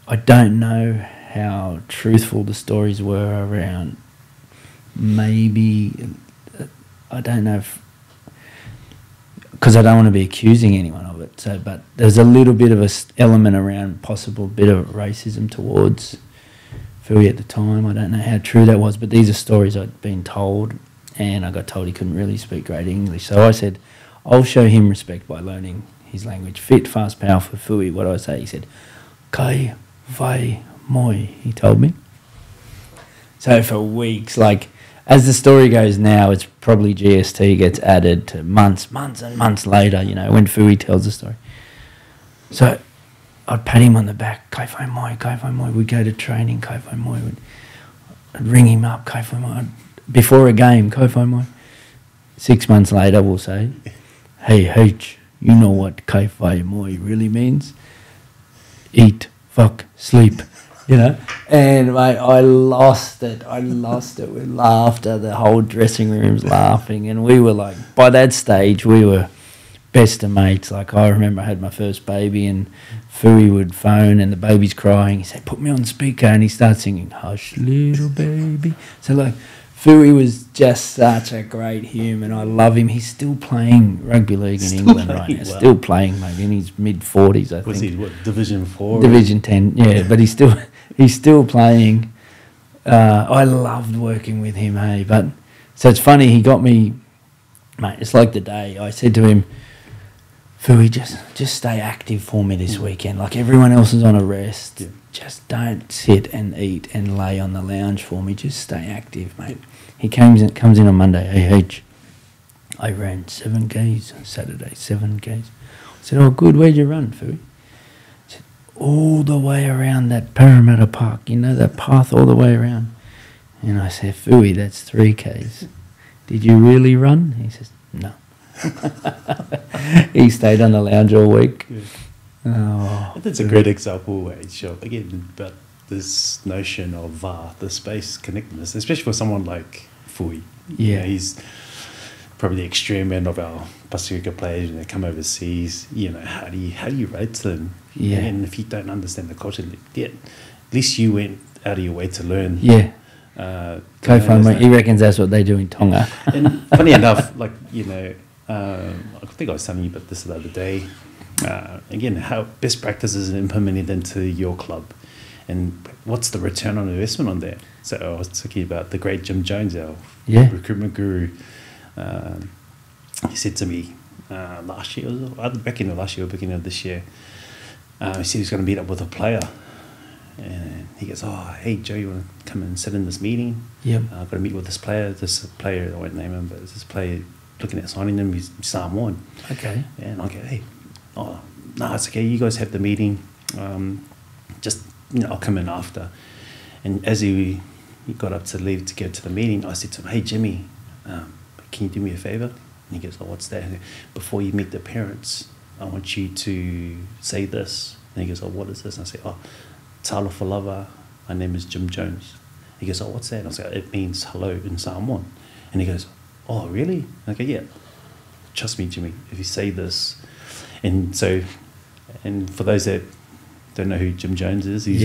I don't know how truthful the stories were around. Maybe, I don't know if, because I don't want to be accusing anyone of it. So, but there's a little bit of a element around possible bit of racism towards Fui at the time. I don't know how true that was, but these are stories I'd been told, and I got told he couldn't really speak great English. So I said, I'll show him respect by learning his language. Fit, fast, powerful, Fui. What do I say? He said, kai, vai, moi, he told me. So for weeks, like, as the story goes now, it's probably GST gets added to months and months later, you know, when Fui tells the story. So I'd pat him on the back, kai whai moi, kai whai moi. We'd go to training, kai whai moi. I'd ring him up, kai whai moi. Before a game, kai whai moi. 6 months later, we'll say, hey, H, you know what kai whai moi really means? Eat, fuck, sleep. You know, and mate, I lost it. We laughed. The whole dressing room's laughing, and we were like, by that stage, we were best of mates. Like, I remember I had my first baby, and Fui would phone, and the baby's crying. He said, "Put me on speaker," and he starts singing, "Hush, little baby." So like, Fui was just such a great human. I love him. He's still playing rugby league in England right now. Well. Still playing, mate, in his mid-40s, I think. Was he, what, Division 4? Division 10, yeah, but he's still playing. I loved working with him, hey. But so it's funny, he got me, mate, it's like the day. I said to him, Fui, just stay active for me this weekend. Like everyone else is on a rest. Yeah. Just don't sit and eat and lay on the lounge for me. Just stay active, mate. He comes in on Monday. Hey, H, I ran 7 Ks on Saturday, 7 Ks. I said, oh, good. Where'd you run, Fui? He said, all the way around that Parramatta Park. You know, that path all the way around. And I said, Fui, that's 3 Ks. Did you really run? He says, no. He stayed on the lounge all week. Yeah. Oh, that's a great example where it shows again about this notion of the space connectedness, especially for someone like Fui. Yeah, you know, he's probably the extreme end of our Pacifica players. When they come overseas, you know, how do you rate to them? Yeah, and if you don't understand the culture, yeah, at least you went out of your way to learn. Yeah. He reckons that's what they do in Tonga. And funny enough, like, you know, I think I was telling you about this the other day. Again, how best practices are implemented into your club, and what's the return on investment on that? So I was talking about the great Jim Jones, our recruitment guru. He said to me last year, either back in the last year or beginning of this year, he said he was going to meet up with a player, and he goes, "Oh, hey Joe, you want to come and sit in this meeting? Yep. I've got to meet with this player. I won't name him, but it's this player looking at signing him. He's Samoan." Okay. And I go, "Hey, oh, no, it's okay. You guys have the meeting. Just, you know, I'll come in after." And as he got up to leave to go to the meeting, I said to him, "Hey, Jimmy, can you do me a favor?" And he goes, "Oh, what's that?" "Before you meet the parents, I want you to say this." And he goes, "Oh, what is this?" And I say, "Oh, talo for lava. My name is Jim Jones." He goes, "Oh, what's that?" And I say, "It means hello in Samoan." And he goes, "Oh, really?" And I go, "Yeah. Trust me, Jimmy, if you say this." And so, and for those that don't know who Jim Jones is, he's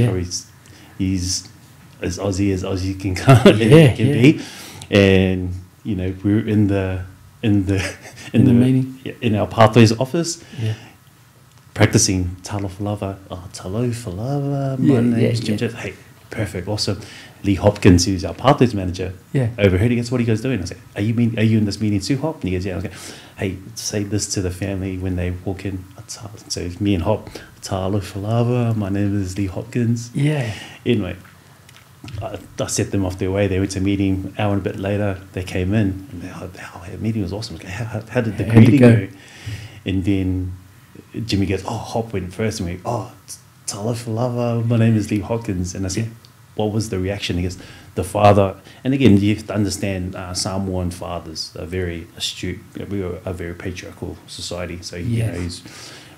as Aussie as Aussie can come be. And you know, we were in the meeting, in our Pathways office, practicing talo for lava. "Oh, talo for lava. My name's Jim Jones. Hey, perfect. Also, Lee Hopkins, who's our pathways manager, overheard. He goes, "What are you guys doing?" I was like, "Are you in this meeting too, Hop?" And he goes, "Yeah." I was like, "Hey, say this to the family when they walk in." So it's me and Hop. Talo Falava. My name is Lee Hopkins. Yeah. Anyway, I set them off their way. They went to a meeting. An hour and a bit later, they came in, and the meeting was awesome. Okay, how did the greeting go? And then Jimmy goes, "Oh, Hop went first," and we, "Oh, Talo Falava. My name is Lee Hopkins." And I said, "What was the reaction?" He goes, "The father," and again, you have to understand Samoan fathers are very astute. We are a very patriarchal society, so you know he's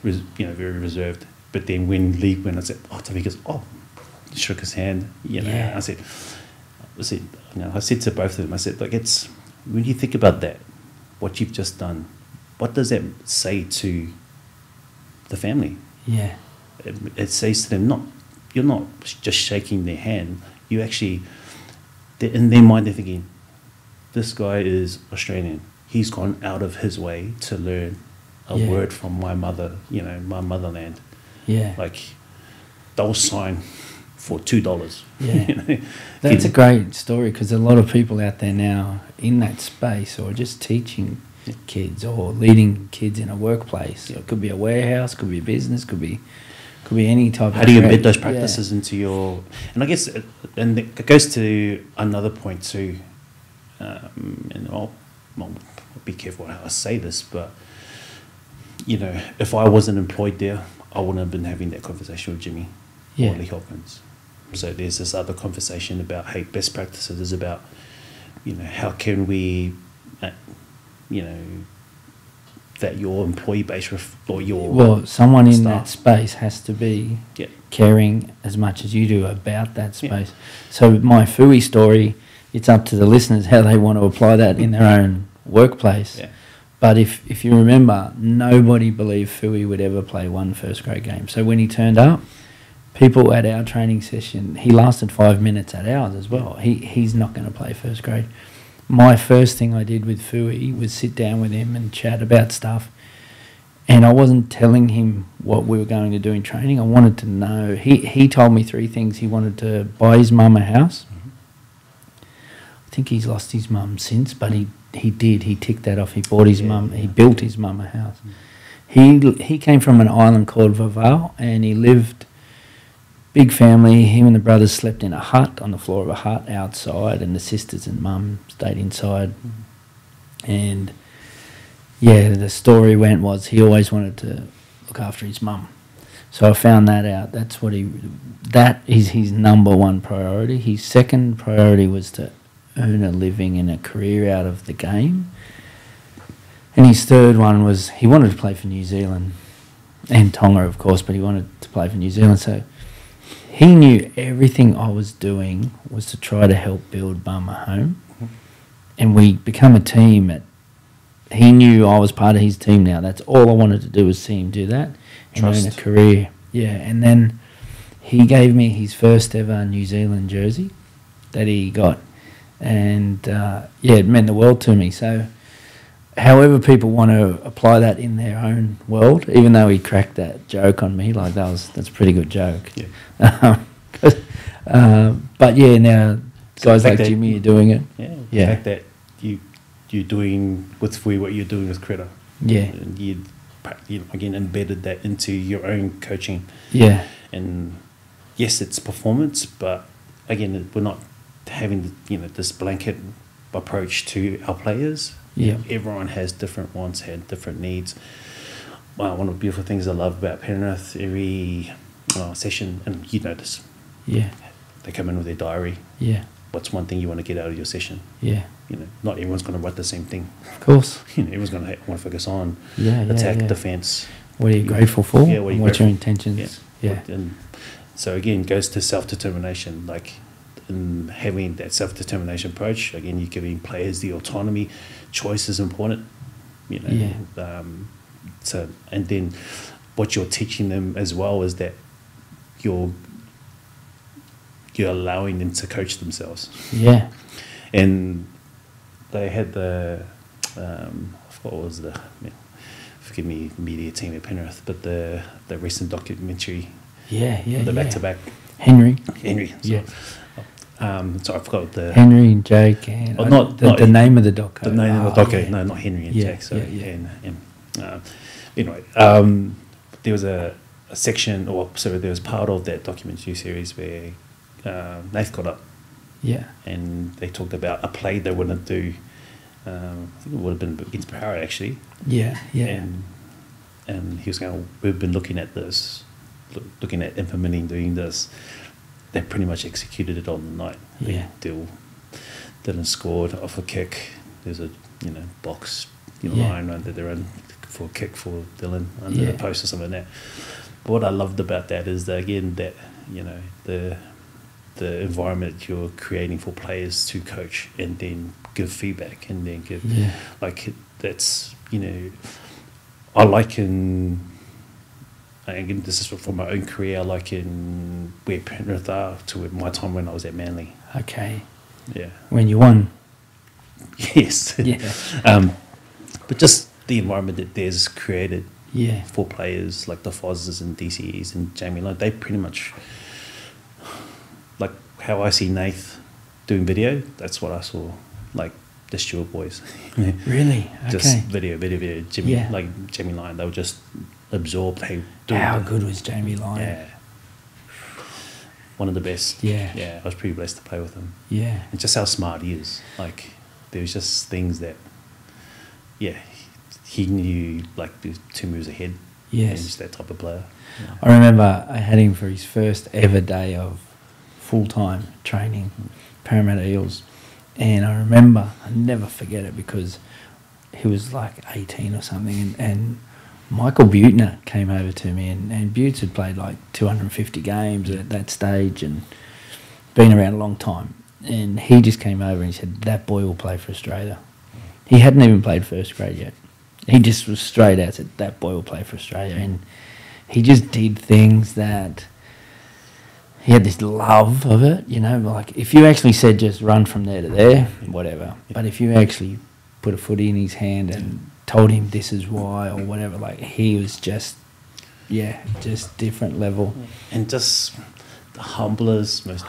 very reserved. But then when Lee went, I said, "Oh," Tommy goes, "Oh," shook his hand. I said, I said to both of them, I said, "Like, it's when you think about that, what you've just done, what does that say to the family?" Yeah, it says to them, you're not just shaking their hand. You actually, in their mind, they're thinking, this guy is Australian. He's gone out of his way to learn a word from my mother, my motherland. Yeah. Like, they'll sign for $2. Yeah. That's a great story, because a lot of people out there now in that space, or just teaching kids or leading kids in a workplace. It could be a warehouse, could be a business, could be any type. How do you embed those practices into your? And I guess, and it goes to another point too. And I'll be careful how I say this, but if I wasn't employed there, I wouldn't have been having that conversation with Jimmy or Lee Hopkins. So there's this other conversation about, hey, best practices is about, how can we, that your employee base or your someone in staff. that space has to be caring as much as you do about that space. So my Fui story, it's up to the listeners how they want to apply that in their own workplace. But if you remember, nobody believed Fui would ever play one first grade game. So when he turned up, people at our training session, he lasted 5 minutes at ours as well. He's not going to play first grade. My first thing I did with Fui was sit down with him and chat about stuff. And I wasn't telling him what we were going to do in training. I wanted to know. He told me 3 things. He wanted to buy his mum a house. I think he's lost his mum since, but he did. He ticked that off. He bought his mum. He built his mum a house. He came from an island called Vavao, and he lived... Big family. Him and the brothers slept in a hut, on the floor of a hut outside, and the sisters and mum stayed inside. And the story was he always wanted to look after his mum. So I found that out. That is his number one priority. His second priority was to earn a living and a career out of the game. And his third one was he wanted to play for New Zealand and Tonga, of course, but he wanted to play for New Zealand. So he knew everything I was doing was to try to help build Bum a home. And we become a team. He knew I was part of his team now. That's all I wanted to do was see him do that and earn a career. Yeah, and then he gave me his first ever New Zealand jersey that he got. And, it meant the world to me. So however people want to apply that in their own world, even though he cracked that joke on me, like that's a pretty good joke. But now guys like Jimmy are doing it. The fact that you're doing with Fui what you're doing with Critter. And you again embedded that into your own coaching. And yes, it's performance, but again, we're not having this blanket approach to our players. Everyone has different wants, had different needs. One of the beautiful things I love about Penrith, every session, and you know this, they come in with their diary. What's one thing you want to get out of your session? Not everyone's going to write the same thing. Of course. Everyone's going to want to focus on attack, defence. What are you grateful for? What's your intentions? And so again, goes to self-determination. Like, in having that self-determination approach, again, you're giving players the autonomy. Choice is important, so, and then what you're teaching them as well is that you're allowing them to coach themselves. And they had the I forgot what was forgive me, media team at Penrith, but the recent documentary, the back-to-back. Henry. Henry. Yeah. So I forgot the Henry and Jake and the name of the doco. The name of the doco. Yeah. No, not Henry and Jake. So anyway, there was a section, or sorry, there was part of that documentary series where Nath got up. Yeah. And they talked about a play they wouldn't do. I think it would have been against Power actually. Yeah. Yeah. And he was going, we've been looking at this, looking at implementing doing this. They pretty much executed it on the night. Yeah. Dylan scored off a kick. There's a box line around that they're in for a kick for Dylan under the post or something like that. But what I loved about that is that again that the environment you're creating for players to coach and then give feedback and then give like that's I liken, again this is from my own career, I liken where Penrith are to my time when I was at Manly. Okay. Yeah. When you won. Yes. Yeah. But just the environment that there's created Yeah. for players like the Fozzes and DCEs and Jamie, like they pretty much, like how I see Nath doing video, that's what I saw, like the Stewart boys. Really? Okay. Just video. Jimmy, Yeah. like Jamie Lyon, they were just absorbed. How good was Jamie Lyon? Yeah. One of the best. Yeah. Yeah, I was pretty blessed to play with him. Yeah. And just how smart he is. Like, there was just things that, he knew, like, there was 2 moves ahead. Yes. He's that type of player. Yeah. I remember I had him for his first ever day of full-time training, Parramatta Eels. And I remember, I'll never forget it because he was like 18 or something. And Michael Butner came over to me, and Butts had played like 250 games at that stage and been around a long time. And he just came over and he said, that boy will play for Australia. He hadn't even played first grade yet. He just was straight out, said, that boy will play for Australia. And he just did things that he had this love of it, like if you actually said just run from there to there, whatever. But if you actually put a footy in his hand and told him this is why or whatever, like he was just different level. And just the humblest, most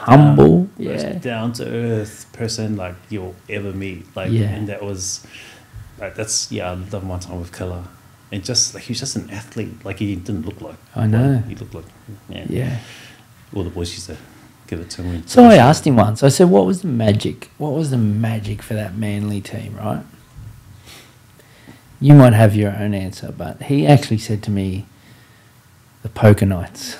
down to earth person like you'll ever meet. Like, and that was, like, that's, I love my time with Killer. And just like he was just an athlete. Like he didn't look like. I know. He looked like. Yeah. All the boys used to give it to him. So I asked him once. I said, "What was the magic? What was the magic for that Manly team?" Right? You might have your own answer, but he actually said to me, "The poker nights."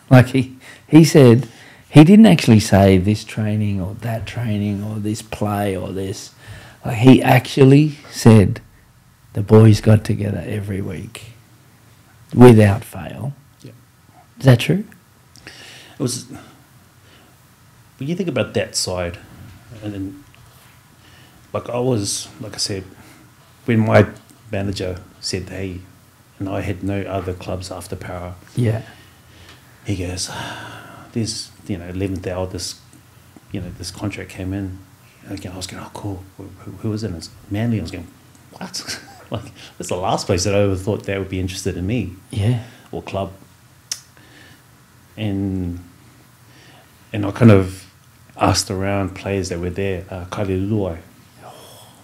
Like he said, he didn't actually say this training or that training or this play or this. Like he actually said, the boys got together every week, without fail. Yeah. Is that true? It was, when you think about that side, and then, like I said, when my manager said, hey, and I had no other clubs after Power. Yeah. He goes, there's, 11th hour, this contract came in. I was going, oh, cool. Who is it? And it's Manly. I was going, what? Like, that's the last place that I ever thought they would be interested in me. Yeah. Or club. And I kind of asked around players that were there. Galuvao.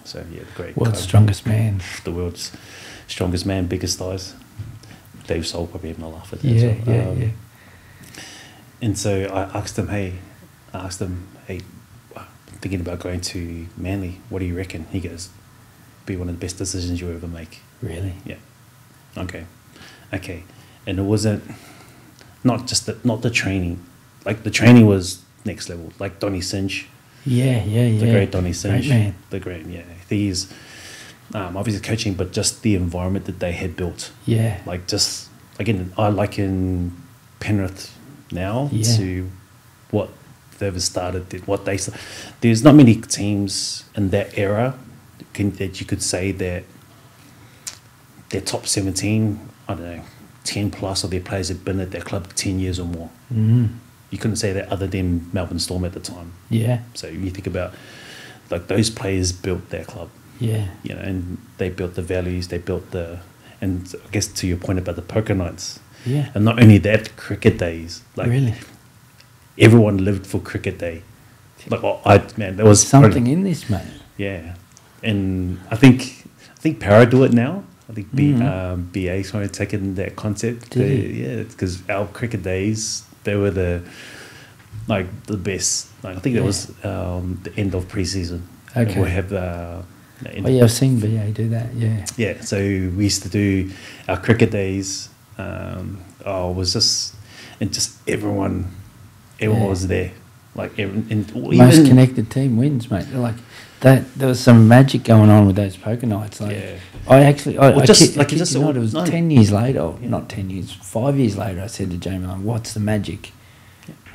So, great. World's strongest man. The world's strongest man, biggest thighs. Dave Soul probably having a laugh at that. Yeah. And so I asked him, hey, thinking about going to Manly, what do you reckon? He goes, be one of the best decisions you ever make. Really? Yeah. Okay. And it wasn't, not the training. Like the training was next level. Like Donnie Cinch. Yeah. The great Donnie Cinch. Great man. The great, He's obviously coaching, but just the environment that they had built. Yeah. Like just, again, I liken Penrith now to what they've started, there's not many teams in that era that you could say that their top 17, I don't know, 10 plus of their players have been at their club 10 years or more. Mm. You couldn't say that other than Melbourne Storm at the time. Yeah. So you think about, like, those players built their club. Yeah. And they built the values, and I guess to your point about the poker nights. Yeah. And not only that, cricket days. Like, really? everyone lived for cricket day. Like, man, there was something in this, mate. Yeah, and I think Para do it now. I think BA started taking that concept. Yeah, because our cricket days, they were the best. Like, I think that was the end of pre-season. Okay. We'll have I've seen BA do that. Yeah. Yeah, so we used to do our cricket days. It was just everyone was there. Like, most connected team wins, mate. Like that, there was some magic going on with those poker nights. Like, it was 10 years later, not 10 years, 5 years later. I said to Jamie, like, "What's the magic?"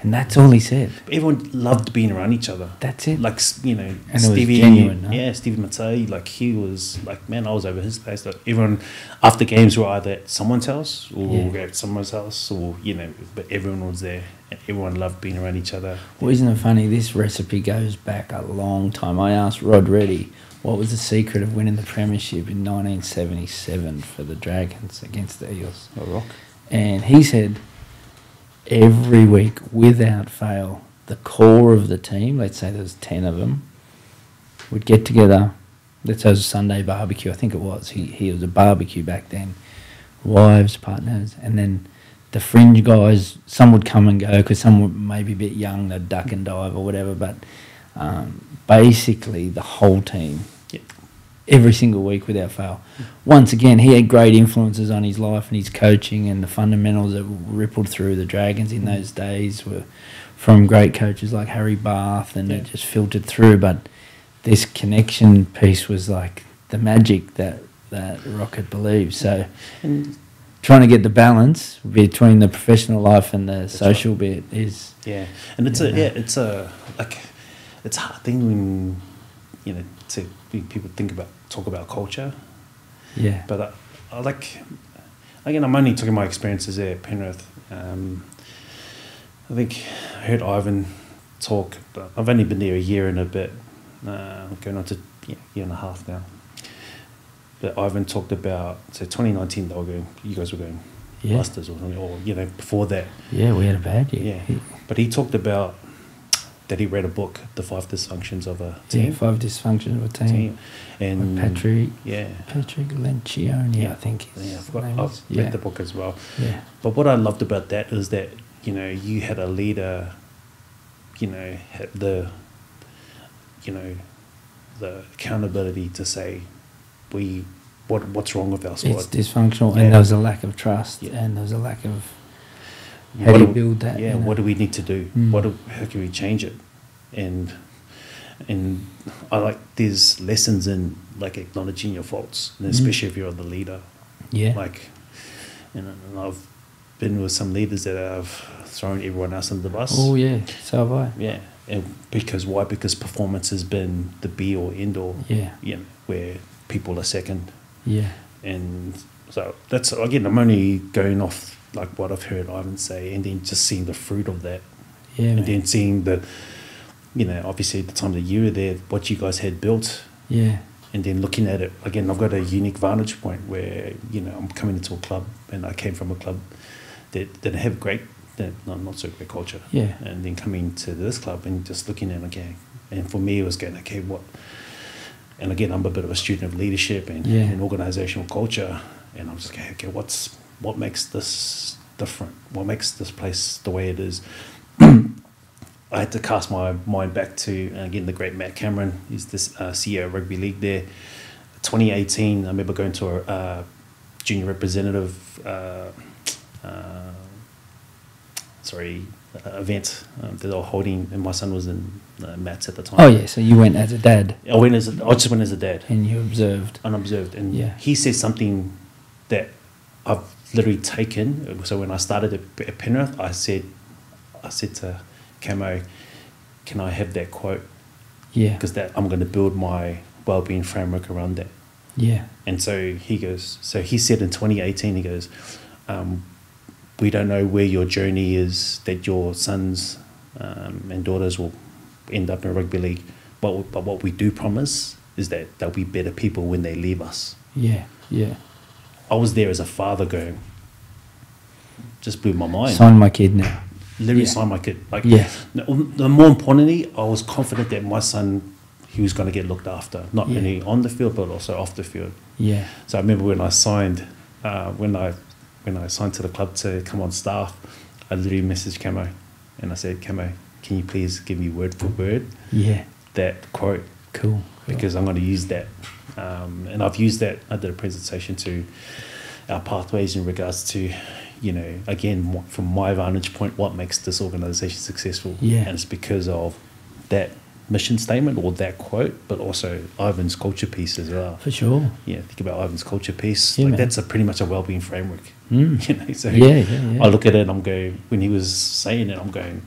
And that's all he said. Everyone loved being around each other. That's it. Like, and Stevie, it was genuine. No? Yeah, Stevie Matai, like, he was like, man, I was over his place. Like, everyone after games were either at someone's house or at someone's house, or but everyone was there, and everyone loved being around each other. Well, isn't it funny? This recipe goes back a long time. I asked Rod Reddy what was the secret of winning the premiership in 1977 for the Dragons against the Eels. And he said, every week, without fail, the core of the team, let's say there was 10 of them, would get together. Let's say it was a Sunday barbecue. I think it was. He was a barbecue back then. Wives, partners, and then the fringe guys, some would come and go because some were maybe a bit young, they'd duck and dive or whatever, but basically the whole team, every single week without fail. Once again, he had great influences on his life and his coaching, and the fundamentals that rippled through the Dragons in those days were from great coaches like Harry Bath, and it just filtered through. But this connection piece was like the magic that Rocket believes. So trying to get the balance between the professional life and the social bit is... Yeah, and it's a hard thing when, people talk about culture. Yeah. But I like, again, I'm only talking my experiences there at Penrith. I think I heard Ivan talk, but I've only been there a year and a bit, going on to year and a half now. But Ivan talked about, so 2019 you guys were going Masters or something, or before that. Yeah, we had a bad year. Yeah, but he talked about that he read a book, The 5 Dysfunctions of a Team. Yeah, 5 Dysfunctions of a Team. And Patrick Patrick Lencioni, I think. I've read the book as well. Yeah. But what I loved about that is that, you had a leader, had the accountability to say, what's wrong with our squad? It's dysfunctional, and there was a lack of trust, and there was a lack of... How do you build that? Yeah, what do we need to do? How can we change it? And I like, there's lessons in, like, acknowledging your faults, and especially if you're the leader. Yeah. Like, and I've been with some leaders that have thrown everyone else under the bus. Oh yeah, so have I. Yeah, and because why? Because performance has been the be or end all. Yeah. Where people are second. Yeah. And so that's, again, I'm only going off like what I've heard Ivan say, and then just seeing the fruit of that. Yeah. And then seeing the, obviously at the time that you were there, what you guys had built. Yeah. And then looking at it, again, I've got a unique vantage point where, I'm coming into a club, and I came from a club that have not so great culture. Yeah. And then coming to this club and just looking at, okay, and for me it was going, okay, what, and again, I'm a bit of a student of leadership and organizational culture, and I'm just going, okay, what makes this different? What makes this place the way it is? I had to cast my mind back to, again, the great Matt Cameron. He's this CEO of Rugby League there. 2018, I remember going to a junior representative event that they were holding, and my son was in Matt's at the time. Oh yeah, so you went as a dad. I just went as a dad. And you observed. Unobserved. And he said something that I've literally taken. So when I started at Penrith, I said to Camo, can I have that quote? Yeah. Because I'm going to build my wellbeing framework around that. Yeah. And so he said in 2018, he goes, we don't know where your journey is, that your sons and daughters will end up in rugby league, but what we do promise is that they'll be better people when they leave us. Yeah, yeah. I was there as a father going, just blew my mind. Sign my kid now. literally sign my kid. Like, Yeah. the more importantly, I was confident that my son, he was going to get looked after, not Yeah. only on the field but also off the field. Yeah. So I remember when I signed, when I signed to the club to come on staff, I literally messaged Camo, and I said, Camo, can you please give me word for word Yeah. that quote? Cool. Because I'm going to use that. And I've used that. I did a presentation to our pathways in regards to, you know, again, from my vantage point, what makes this organisation successful. Yeah. And it's because of that mission statement or that quote, but also Ivan's culture piece as well. For sure. Yeah, think about Ivan's culture piece. Yeah, like man. that's a pretty much a wellbeing framework. Mm. You know, so Yeah. I look at it and I'm going, when he was saying it, I'm going,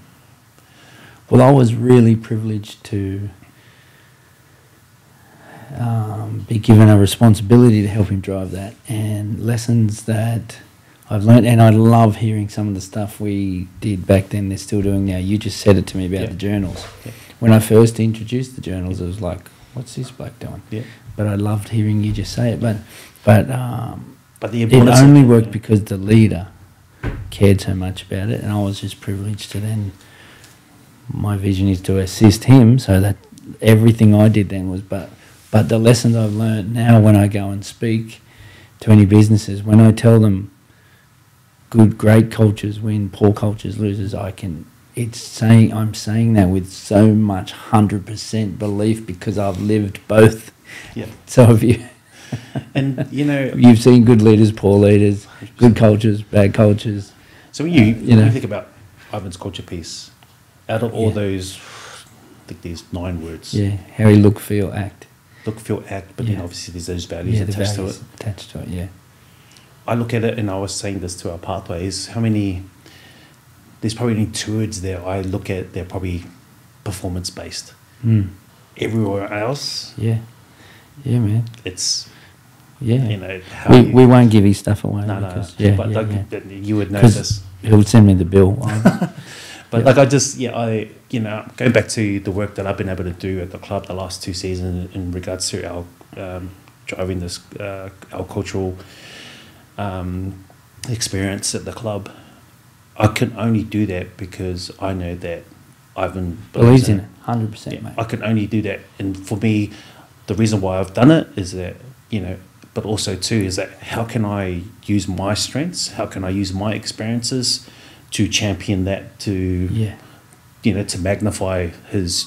Well, I was really privileged to be given a responsibility to help him drive that, and lessons that I've learned. And I love hearing some of the stuff we did back then, they're still doing now. You just said it to me about the journals. Yeah. When I first introduced the journals, it was like, what's this bloke doing? Yeah. But I loved hearing you just say it. But the it importance only of- worked because the leader cared so much about it, and I was just privileged to then. My vision is to assist him, so that everything I did then was. But the lessons I've learned now, when I go and speak to any businesses, when I tell them, great cultures win, poor cultures loses. I'm saying that with so much 100% belief because I've lived both. Yeah. So have you. And, you know, You've seen good leaders, poor leaders, good cultures, bad cultures. so when you know. think about Ivan's culture piece, out of all those, I think there's 9 words. Yeah, how he look, feel, act. Look, feel, act, but then obviously there's those values The attached values to it. attached to it, yeah. I look at it, and I was saying this to our pathways, there's probably only 2 words there I look at, they're probably performance-based. Mm. Everywhere else, Yeah. Yeah, man. it's, Yeah. you know, how We won't give his stuff away. No, because, but like, you would know 'Cause this. he'll send me the bill. But like going back to the work that I've been able to do at the club the last 2 seasons in regards to our driving this our cultural experience at the club, I can only do that because I know that Ivan believes in it, 100%, mate. I can only do that, and for me, the reason why I've done it is that, you know, but also too is that how can I use my strengths? How can I use my experiences to champion that, to you know, to magnify his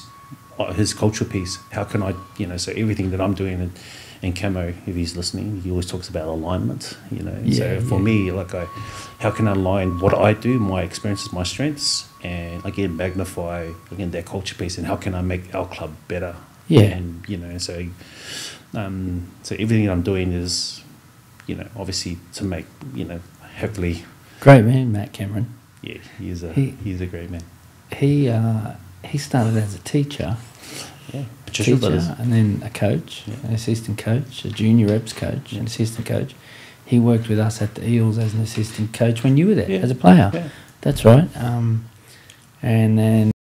cultural piece? How can I, you know, so everything that I'm doing, and Camo, if he's listening, he always talks about alignment, you know. So for me, like how can I align what I do, my experiences, my strengths, and again magnify that culture piece, and how can I make our club better? Yeah. And you know, so everything that I'm doing is, you know, obviously to make, you know, hopefully. Great man, Matt Cameron. Yeah, he's a great man. He started as a teacher. Yeah, Patricia Brothers. And then a coach, an assistant coach, a junior reps coach, an assistant coach. He worked with us at the Eels as an assistant coach when you were there, as a player. Yeah. That's right. And then